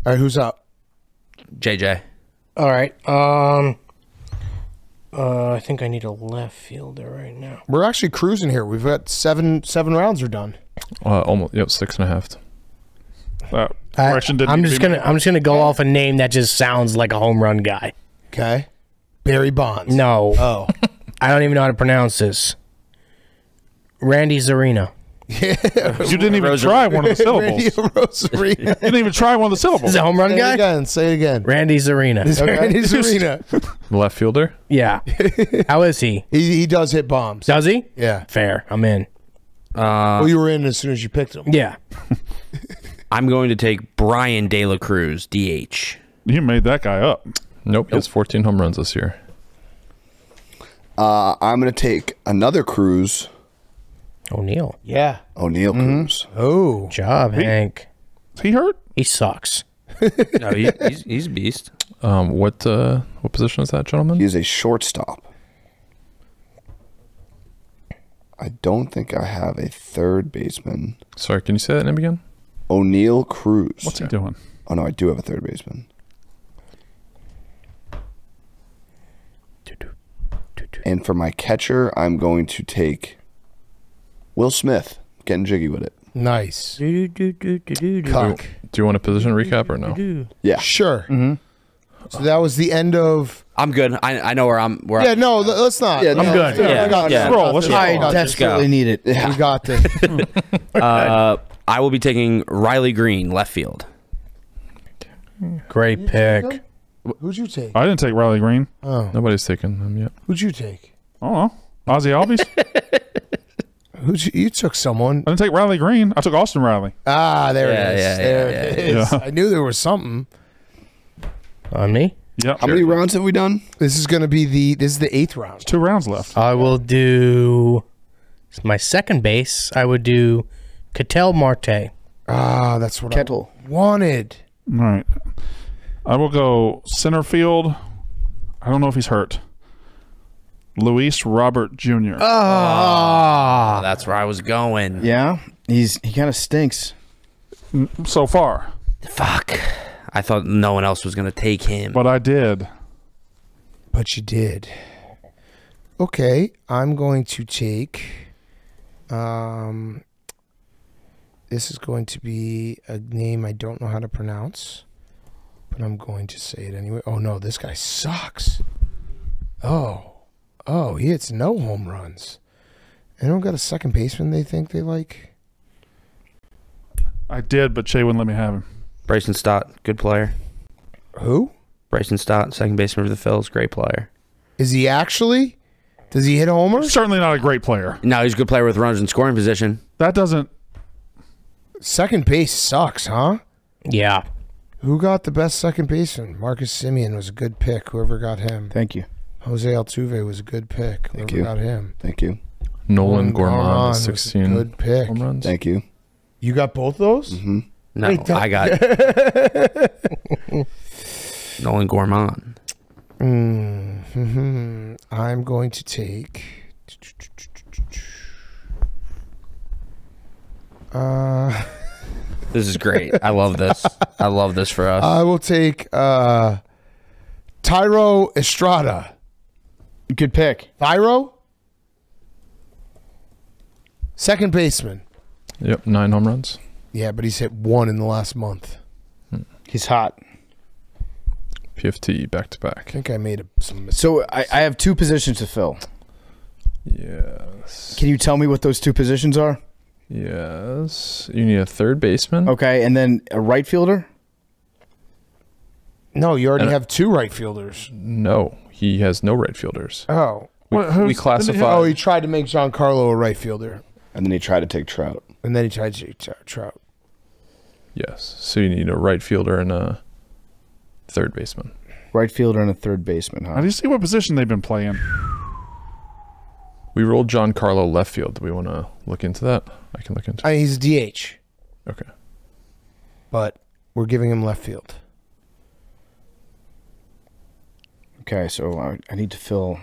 All right, who's up? JJ. All right. I think I need a left fielder right now. We're actually cruising here. We've got seven rounds are done. Almost. Yep, 6.5. That correction didn't. I'm just gonna go off a name that just sounds like a home run guy. Okay. Barry Bonds. No. Oh. I don't even know how to pronounce this. Randy Zarina. Yeah. You didn't even try one of the syllables. You didn't even try one of the syllables. Is it a home run guy? Say it again. Randy Zarina. Randy Zarina. Left fielder? Yeah. How is he? He does hit bombs. Does he? Yeah. Fair. I'm in. Well, you were in as soon as you picked him. Yeah. I'm going to take Brian De La Cruz, DH. You made that guy up. Nope. He has 14 home runs this year. I'm going to take another Cruz. O'Neal. Yeah. O'Neal Cruz. Oh. Job, Hank. Is he hurt? He sucks. No, he's a beast. What position is that, gentleman? He's a shortstop. I don't think I have a third baseman. Sorry, can you say that name again? O'Neal Cruz. What's he doing? Oh, no, I do have a third baseman. And for my catcher, I'm going to take Will Smith. Getting jiggy with it. Nice. Cock. Do you want a position recap or no? Yeah. Sure. So that was the end of. I'm good. I know where I'm. Yeah, no, let's not. Yeah, I'm good. Yeah. Roll. Let's I roll. desperately need it. We got this. I will be taking Riley Green, left field. Great pick. Who'd you take? I didn't take Riley Green. Oh. Nobody's taken him yet. Who'd you take? I don't know. Ozzie Albies. You took someone. I didn't take Riley Green. I took Austin Riley. Ah, there it is. There it is. Yeah. I knew there was something. On me? Yep. How many rounds have we done? This is going to be the 8th round. 2 rounds left. I will do my second base. I would do Ketel Marte. Ah, that's what Kettle. I wanted. All right. I will go center field. I don't know if he's hurt. Luis Robert Jr. Ah, That's where I was going. Yeah, he kind of stinks. So far. Fuck. I thought no one else was going to take him. But I did. But you did. Okay, I'm going to take. This is going to be a name I don't know how to pronounce, but I'm going to say it anyway. Oh no, this guy sucks. Oh, he hits no home runs. They don't got a second baseman they think they like. I did, but Shea wouldn't let me have him. Bryson Stott, good player. Who? Bryson Stott, second baseman for the Phils, great player. Is he actually? Does he hit homers? Certainly not a great player. No, he's a good player with runners in scoring position. That doesn't. Second base sucks, huh? yeah. Who got the best second baseman? Marcus Semien was a good pick. Whoever got him. Thank you. Jose Altuve was a good pick. Thank Whoever you. got him. Thank you. Nolan Gorman, was a 16 good pick. home runs. Thank you. You got both those? Mm-hmm. No, Wait, I got Nolan Gorman. Mm-hmm. I'm going to take. This is great. I love this. I love this for us. I will take Tyro Estrada. Good pick. Thyro? Second baseman. Yep, 9 home runs. Yeah, but he's hit 1 in the last month. He's hot. PFT back to I back. think I made some mistakes. So I have 2 positions to fill. Yes. Can you tell me what those 2 positions are? Yes. You need a third baseman. Okay, and then a right fielder? No, you already have 2 right fielders. No, he has no right fielders. Oh. We classify. Oh, he tried to make Giancarlo a right fielder. And then he tried to take Trout. And then he tried to take Trout. Yes. So you need a right fielder and a third baseman. Right fielder and a third baseman, huh? How do you see what position they've been playing? We rolled Giancarlo left field. Do we want to look into that? I can look into it. He's DH. Okay. But we're giving him left field. Okay, so I need to fill.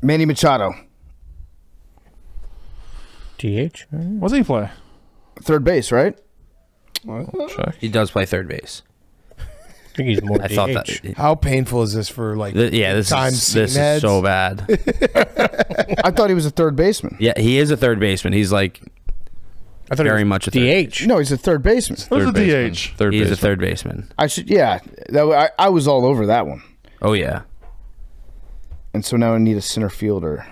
Manny Machado. DH? What does he play? Third base, right? Check. He does play third base. I think he's more I DH. thought that. How painful is this for This is so bad. I thought he was a third baseman. Yeah, he is a third baseman. He's like I thought very much a third DH. No, he's a third baseman. Who's the baseman. DH? Third He's baseman. a third baseman. I was all over that one. Oh yeah. And so now I need a center fielder.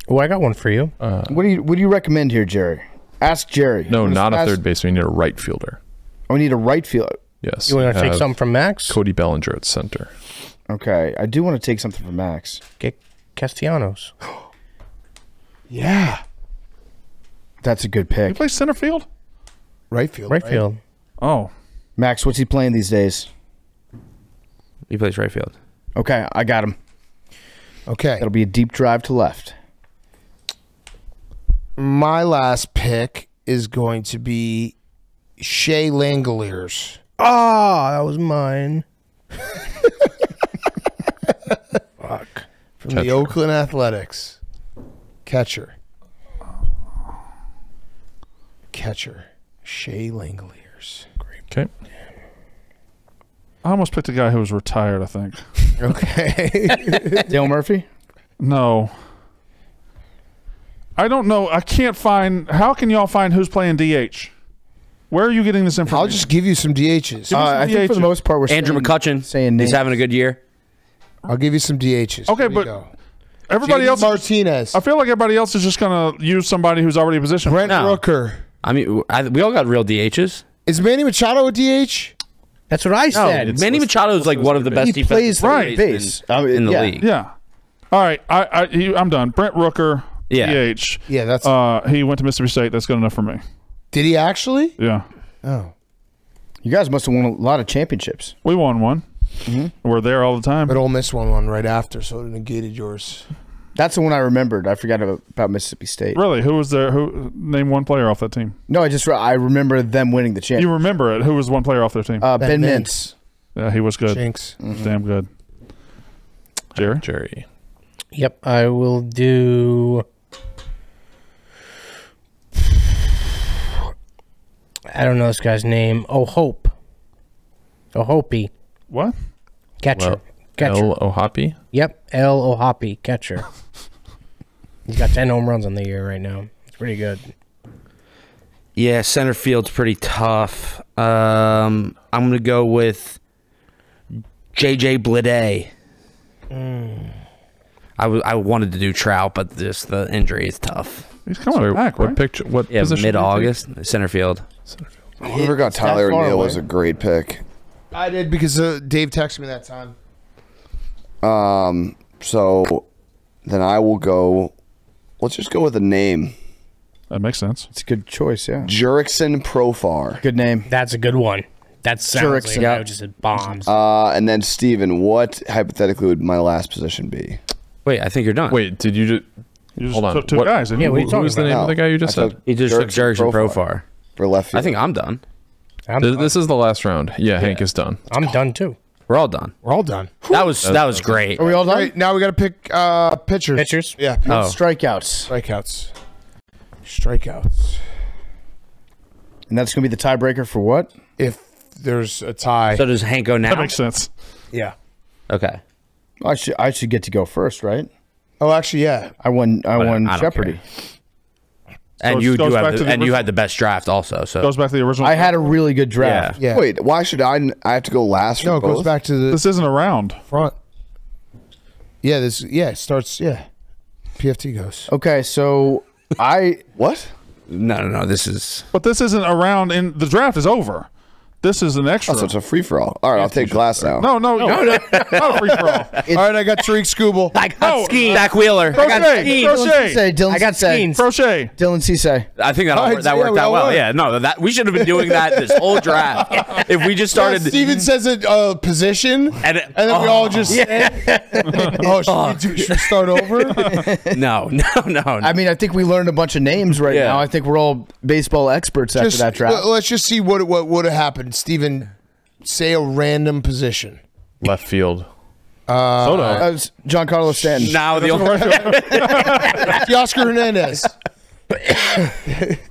Oh, I got one for you. What do you recommend here, Jerry? Ask Jerry. No, not a third baseman. You need a right fielder. Oh, we need a right fielder. Yes. You want to take have something from Max? Cody Bellinger at center. Okay, I do want to take something from Max. Get Castellanos. Yeah. That's a good He pick. plays center field? Right field. Right field. Oh. Max, what's he playing these days? He plays right field. Okay, I got him. Okay. It'll be a deep drive to left. My last pick is going to be Shea Langoliers. Ah, that was mine. Fuck. From the Oakland Athletics. Catcher. Shea Langoliers. Okay. I almost picked a guy who was retired, I think. Okay. Dale Murphy? No. I don't know. I can't find. How can y'all find who's playing DH? Where are you getting this information? I'll just give you some DHs. I think for the most part we're Andrew McCutcheon. saying He's names. having a good year. I'll give you some DHs. Okay, Here we but go. everybody JD else. Martinez. I feel like everybody else is just going to use somebody who's already in position. Brent No. Rooker. I mean, we all got real DHs. Is Manny Machado a DH? That's what I No, said. Manny Machado is like one of the best He plays defensive third base. in the Yeah. league. Yeah. All right. I'm done. Brent Rooker, Yeah. DH. Yeah, that's. He went to Mississippi State. That's good enough for me. Did he actually? Yeah. Oh. You guys must have won a lot of championships. We won one. We're there all the time. But Ole Miss won one right after, so it negated yours. That's the one I remembered. I forgot about Mississippi State. Really? Who was there? Who name one player off that team? No, I remember them winning the You championship. remember it? Who was one player off their team? Ben Mintz. Yeah, he was good. Jinx. Damn good. Jerry? Jerry. Yep, I will do. I don't know this guy's name. Hopi. What? Catcher. El Ohapi. Yep, El Ohapi, catcher. He's got 10 home runs on the year right now. It's pretty good. Yeah, center field's pretty tough. I'm going to go with JJ Bleday. I wanted to do Trout, but just the injury is tough. He's coming back, right? What Yeah, position? mid-August, center field. Whoever got Tyler far O'Neill away. was a great pick. I did because Dave texted me that time. So then I will go. Let's just go with a name. That makes sense. It's a good choice, yeah. Jurickson Profar. Good name. That's a good one. That sounds Jurickson. like I just said bombs. And then Steven, what hypothetically would my last position be? Wait, I think you're done. Wait, did you just You just hold on? took two What- guys. Didn't Yeah, you? what are you Who talking was the about? name of the guy you just I said? took He just took Jurickson Profar. for left field. I think I'm done. This is the last round. Yeah, Hank is done. I'm done too. We're all done. We're all done. That was great. Are we all done? Right, now we got to pick pitchers. Pitchers? Yeah. Oh. Strikeouts. Strikeouts. And that's going to be the tiebreaker for what? If there's a tie. So does Hank go now? That makes sense. Yeah. Okay. I should get to go first, right? Oh, actually, yeah. I won I don't Jeopardy. And it you goes do back have to the, the and you original- had the best draft also. So Goes back to the original. I had a really good draft. Yeah. Wait, why should I have to go last for No, it both? goes back to the This isn't a round. front. Yeah, it starts, PFT goes. Okay, so I What? no. This is But this isn't a round. And the draft is over. This is an extra. Oh, so it's a free for all. All right, I'll take glass now. No, not a free for all. All right, I got Tariq Skubal. I got Skeens. Zach Wheeler. Crochet. I got Skeens. Crochet. Dylan Ceesay. I think that worked out well. Yeah, no, that we should have been doing that this whole draft. If we just started. Yeah, Steven says a position, and then we all just should we start over? No. I mean, I think we learned a bunch of names right now. I think we're all baseball experts after that draft. Let's just see what would have happened. Steven, say a random position. Left field. Soto. Giancarlo Stanton. Now the Oscar Hernandez.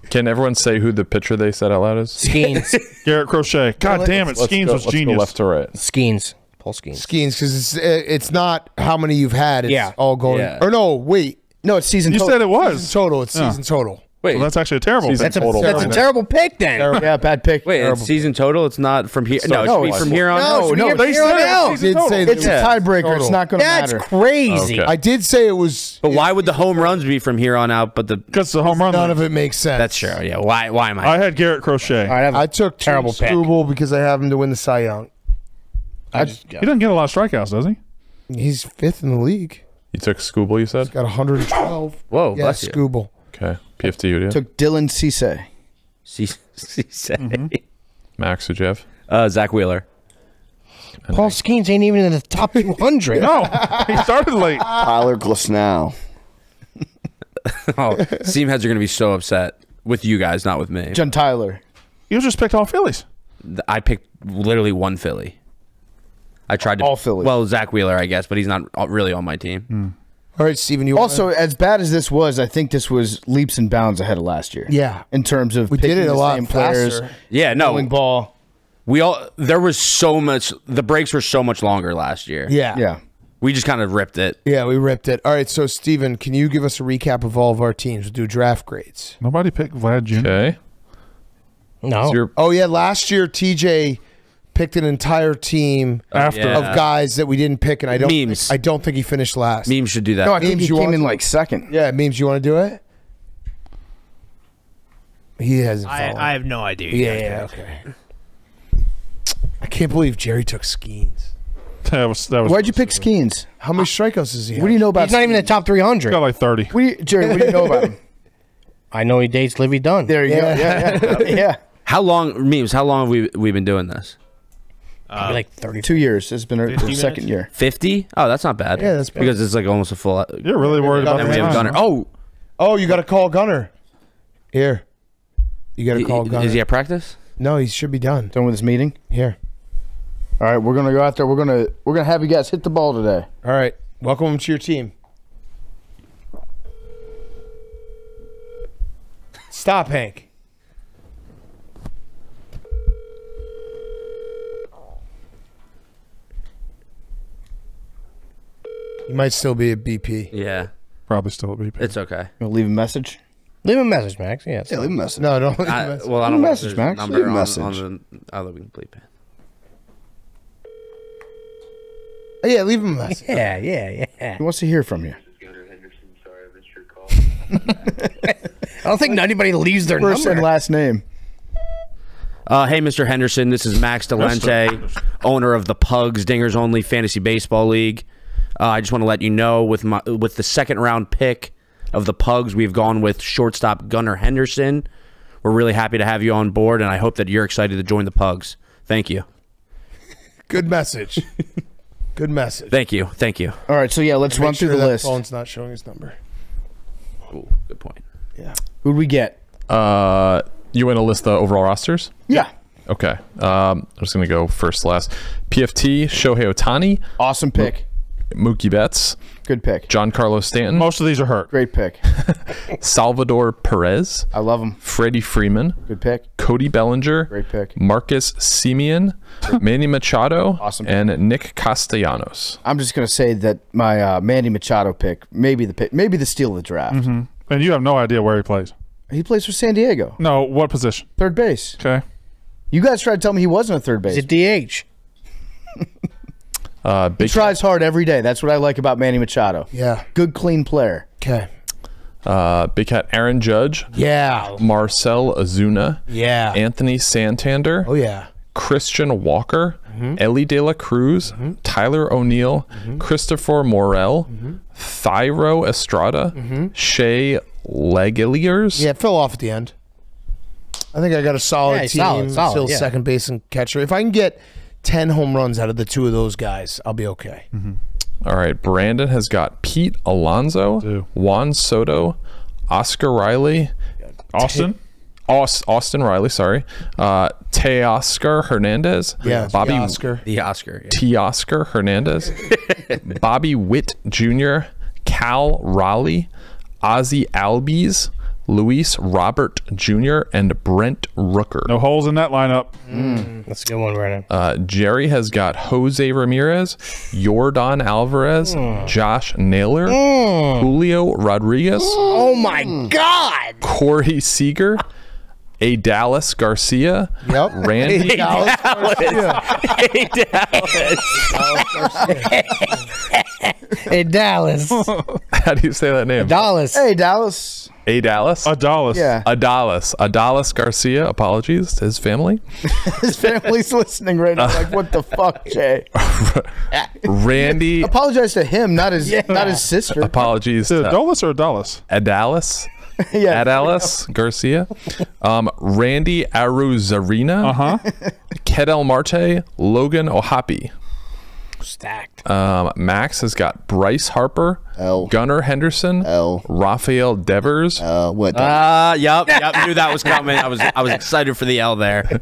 Can everyone say who the pitcher they said out loud is? Skeens. Garrett Crochet. God damn it. Skeens was genius. Go left to right. Skeens. Paul Skeens. Skeens, because it's not how many you've had. It's all going. Yeah. Or no, wait. No, it's season total. You said it was. Season total. It's season total. Wait, well, that's actually a terrible pick. That's a terrible pick then. Yeah, bad pick. Wait, it's season total. It's not from here. No, it's from here on. No, they said it's a tiebreaker. It's not going to matter. That's crazy. Okay. I did say it was. But why would the home runs be from here on out? But because the home run. None of it makes sense. That's true. Yeah. Why am I? I had Garrett Crochet. I took terrible pick. Skubal because I have him to win the Cy Young. He doesn't get a lot of strikeouts, does he? He's 5th in the league. You took Skubal, you said? He's got 112. Whoa, yeah, bless you. Skubal. Okay. PFT, you do? Took Dylan Ceesay. Ceesay. Max, who'd you have? Zach Wheeler. Paul Skeens ain't even in the top 200. No, he started late. Tyler Glasnow. Steam heads are going to be so upset with you guys, not with me. John Tyler. You just picked all Phillies. I picked literally one Philly. I tried to all Phillies. Well, Zach Wheeler, I guess, but he's not really on my team. All right, Steven. You also, as bad as this was, I think this was leaps and bounds ahead of last year. Yeah, in terms of we did it a lot players. faster. Yeah, no ball. There was so much. The breaks were so much longer last year. Yeah. We just kind of ripped it. Yeah, we ripped it. All right, so Steven, can you give us a recap of all of our teams? We'll do draft grades. Nobody picked Vlad Jr. Okay. No. Oh yeah, last year TJ picked an entire team of guys that we didn't pick, and I don't think he finished last. Memes should do that. No, I think he came in like second. Yeah, Memes, you want to do it? He hasn't. I have no idea. Yeah, okay. I can't believe Jerry took Skeens. That was. Why'd you pick Skeens? How many strikeouts does he have? What do you know about? He's not even in the top 300. He's got like 30. Jerry, what do you know about him? I know he dates Livy Dunn. There you go. Yeah. How long, Memes? How long have we been doing this? Like 32 years. It's been our second year. 50? Oh, that's not bad. Yeah, that's because it's like almost a full. You're really worried about the Gunnar. Oh, you got to call Gunnar. Here, you got to call Gunnar. Is he at practice? No, he should be done. Done with his meeting. Here. All right, we're gonna go out there. We're gonna have you guys hit the ball today. All right, welcome him to your team. Stop, Hank. You might still be a BP. Yeah. Probably still a BP. It's okay. You'll leave a message. Leave a message, Max. Yeah, leave a message. No, don't leave a message. Well, I Leave don't a know message, if there's Max. number Leave a on message. the we can bleep it. Oh, yeah, leave him a message. Yeah. He wants to hear from you. Gunnar Henderson, sorry I missed your call. I don't think anybody leaves their First number. and last name. Hey, Mr. Henderson. This is Max Delente, owner of the Pugs Dingers Only Fantasy Baseball League. I just want to let you know with the second round pick of the Pugs, we've gone with shortstop Gunnar Henderson. We're really happy to have you on board, and I hope that you're excited to join the Pugs. Thank you. Good message. Good message. Thank you. All right, so yeah, let's run through the that list. Phone's not showing his number. Ooh, good point. Yeah. Who'd we get? You want to list the overall rosters? Yeah. Okay. I'm just going to go first last. PFT, Shohei Ohtani. Awesome pick. Mookie Betts. Good pick. Giancarlo Stanton. Most of these are hurt. Great pick. Salvador Perez. I love him. Freddie Freeman. Good pick. Cody Bellinger. Great pick. Marcus Semien. Manny Machado. Awesome. And Nick Castellanos. I'm just going to say that my Manny Machado pick, maybe the steal of the draft. Mm-hmm. And you have no idea where he plays. He plays for San Diego. No, what position? Third base. Okay. You guys tried to tell me he wasn't a third base. He's a DH. He tries hard every day. That's what I like about Manny Machado. Yeah. Good, clean player. Okay. Big Cat Aaron Judge. Yeah. Marcel Ozuna. Yeah. Anthony Santander. Oh, yeah. Christian Walker, Ellie De La Cruz, Tyler O'Neill, Christopher Morel, Thyro Estrada, Shea Legiliers. Yeah, it fell off at the end. I think I got a solid team, still second base and catcher. If I can get 10 home runs out of the two of those guys, I'll be okay. All right, Brandon has got Pete Alonso, Juan Soto, Oscar Riley, Austin Riley, sorry, Teoscar Hernandez, Bobby Teoscar Hernandez, Bobby Witt Jr., Cal Raleigh, Ozzy Albies, Luis Robert Jr., and Brent Rooker. No holes in that lineup. That's a good one, Brandon. Jerry has got Jose Ramirez, Yordan Alvarez, Josh Naylor, Julio Rodriguez. Oh my God! Corey Seager, A. Dallas Garcia, Randy Dallas. Hey, Dallas. How do you say that name? Dallas. Hey, Dallas. A. Dallas? Adalis. Yeah. Adalis Garcia. Apologies to his family. His family's listening right now. Like, what the fuck, Jay? Randy. Apologize to him, not his sister. Apologies Is it to Adalis or Adalis? Adalis. Yeah. Adalis Garcia. Randy Aruzarena. Kedel Marte. Logan Ohapi. Stacked. Max has got Bryce Harper, L. Gunnar Henderson, L. Raphael Devers. Yep. Knew that was coming. I was excited for the L there.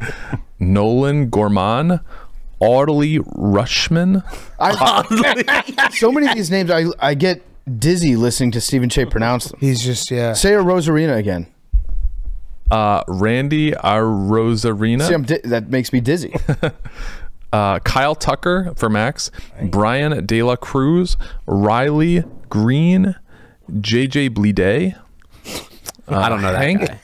Nolan Gorman, Audley Rushman. So many of these names, I get dizzy listening to Stephen Che pronounce them. He's just, Say a Rosarina again. Randy Arozarena. See, that makes me dizzy. Kyle Tucker for Max, Brian De La Cruz, Riley Green, JJ Bleday. I don't know that Hank. guy.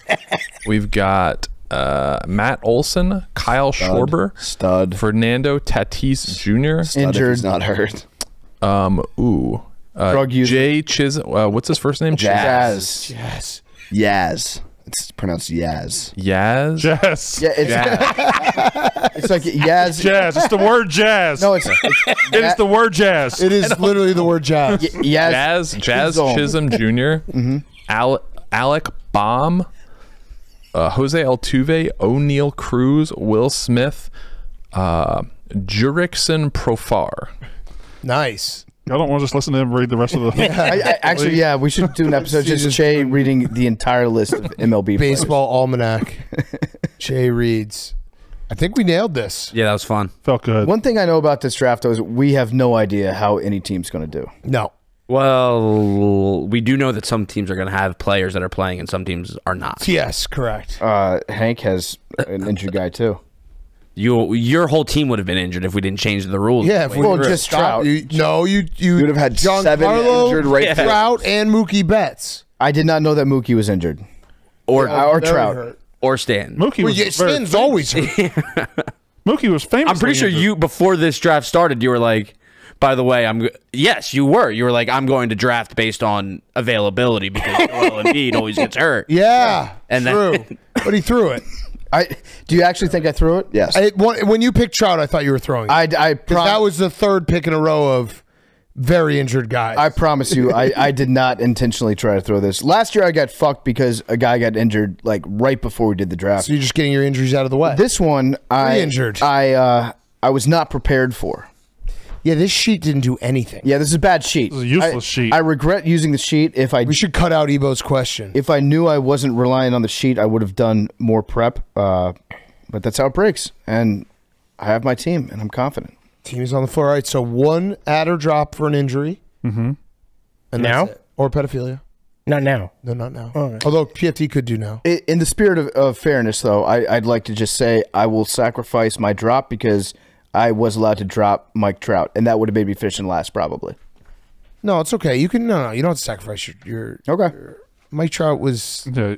We've got Matt Olson, Kyle Schwarber, Stud. Fernando Tatis Jr. Injured. He's not hurt. Drug user. Jay what's his first name? Jazz. Yaz. It's pronounced Yaz. Yaz. Jazz. Yeah, it's like Yaz. Jazz. It's the word jazz. No, it's it is the word jazz. It is literally the word jazz. Jazz Chisholm Jr. Alec Baum, Jose Altuve, O'Neal Cruz, Will Smith, Jurickson Profar. Nice. Y'all don't want to just listen to him read the rest of the. Actually, we should do an episode just Che reading the entire list of MLB baseball almanac. Che reads. I think we nailed this. Yeah, that was fun. Felt good. One thing I know about this draft though is we have no idea how any team's going to do. No. Well, we do know that some teams are going to have players that are playing and some teams are not. Yes, correct. Hank has an injured guy too. Your whole team would have been injured if we didn't change the rules. Yeah, if we well, just Trout. You would have had Giancarlo, 7 injured right there. Trout and Mookie Betts. I did not know that Mookie was injured. Or Trout. Hurt. Or Stan. Mookie was Stan's always hurt. Mookie was famous. I'm pretty sure you, before this draft started, you were like, by the way, yes, you were. You were like, I'm going to draft based on availability because Joel Embiid always gets hurt. Yeah, and true. But he threw it. Do you actually think I threw it? Yes. When you picked Trout, I thought you were throwing it. That was the third pick in a row of very injured guys. I promise you, I did not intentionally try to throw this. Last year, I got fucked because a guy got injured like right before we did the draft. So you're just getting your injuries out of the way. This one, injured. I was not prepared for. Yeah, this sheet didn't do anything. Yeah, this is a bad sheet. This is a useless sheet. I regret using the sheet. We should cut out Ebo's question. If I knew I wasn't relying on the sheet, I would have done more prep. But that's how it breaks. And I have my team, and I'm confident. Team is on the floor. All right, so one add or drop for an injury. Mm-hmm. And now? That's it. Or pedophilia. Not now. No, not now. All right. Although PFT could do now. In the spirit of fairness, though, I'd like to just say I will sacrifice my drop because I was allowed to drop Mike Trout, and that would have made me fishing last probably. No, it's okay. You can no, you don't have to sacrifice your okay. Mike Trout was. Yeah,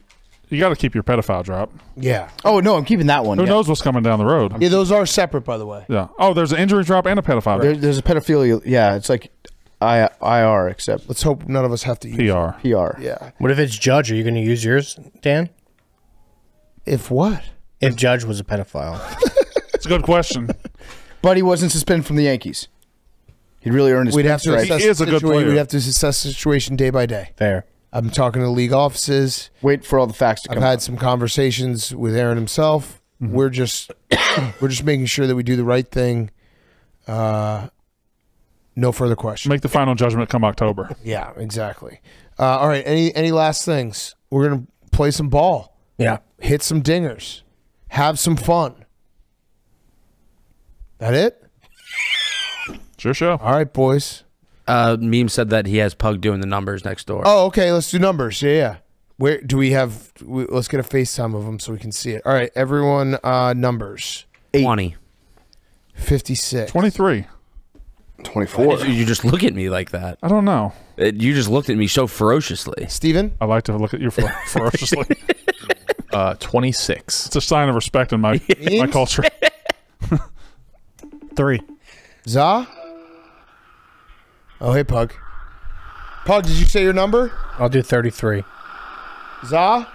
you got to keep your pedophile drop. Yeah. Oh no, I'm keeping that one. Who knows what's coming down the road? Yeah, those are separate, by the way. Yeah. Oh, there's an injury drop and a pedophile drop. There's a pedophilia. Yeah, it's like IR, except let's hope none of us have to use PR. Yeah. What if it's Judge? Are you going to use yours, Dan? If what? If Judge was a pedophile. It's a good question. But he wasn't suspended from the Yankees. He really earned his We'd have to rights. assess He is a good player. We'd have to assess the situation day by day. Fair. I'm talking to league offices. Wait for all the facts to I've come had out. some conversations with Aaron himself. We're just making sure that we do the right thing. No further questions. Make the final judgment come October. Yeah, exactly. All right. Any last things? We're gonna play some ball. Yeah. Hit some dingers. Have some fun. That it? It's your show. All right, boys. Meme said that he has Pug doing the numbers next door. Oh, okay. Let's do numbers. Yeah. Where do we have? Let's get a FaceTime of them so we can see it. All right, everyone. Numbers. 20. 56. 23. 24. You just look at me like that. I don't know. You just looked at me so ferociously. Steven? I like to look at you ferociously. 26. It's a sign of respect in my culture. 3. Za? Oh, hey, Pug. Pug, did you say your number? I'll do 33. Za?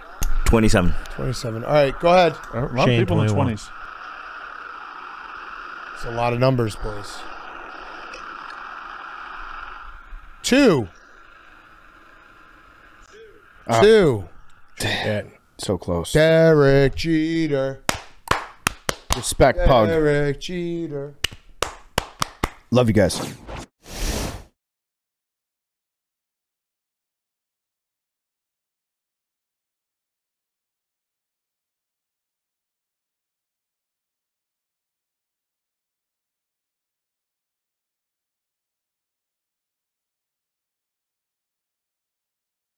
27. 27. All right, go ahead. A lot Shane, of people in the 21. 20s. It's a lot of numbers, boys. 2. 2. Damn. So close. Derek Jeter. Respect, Pug. Derek Jeter. Love you guys.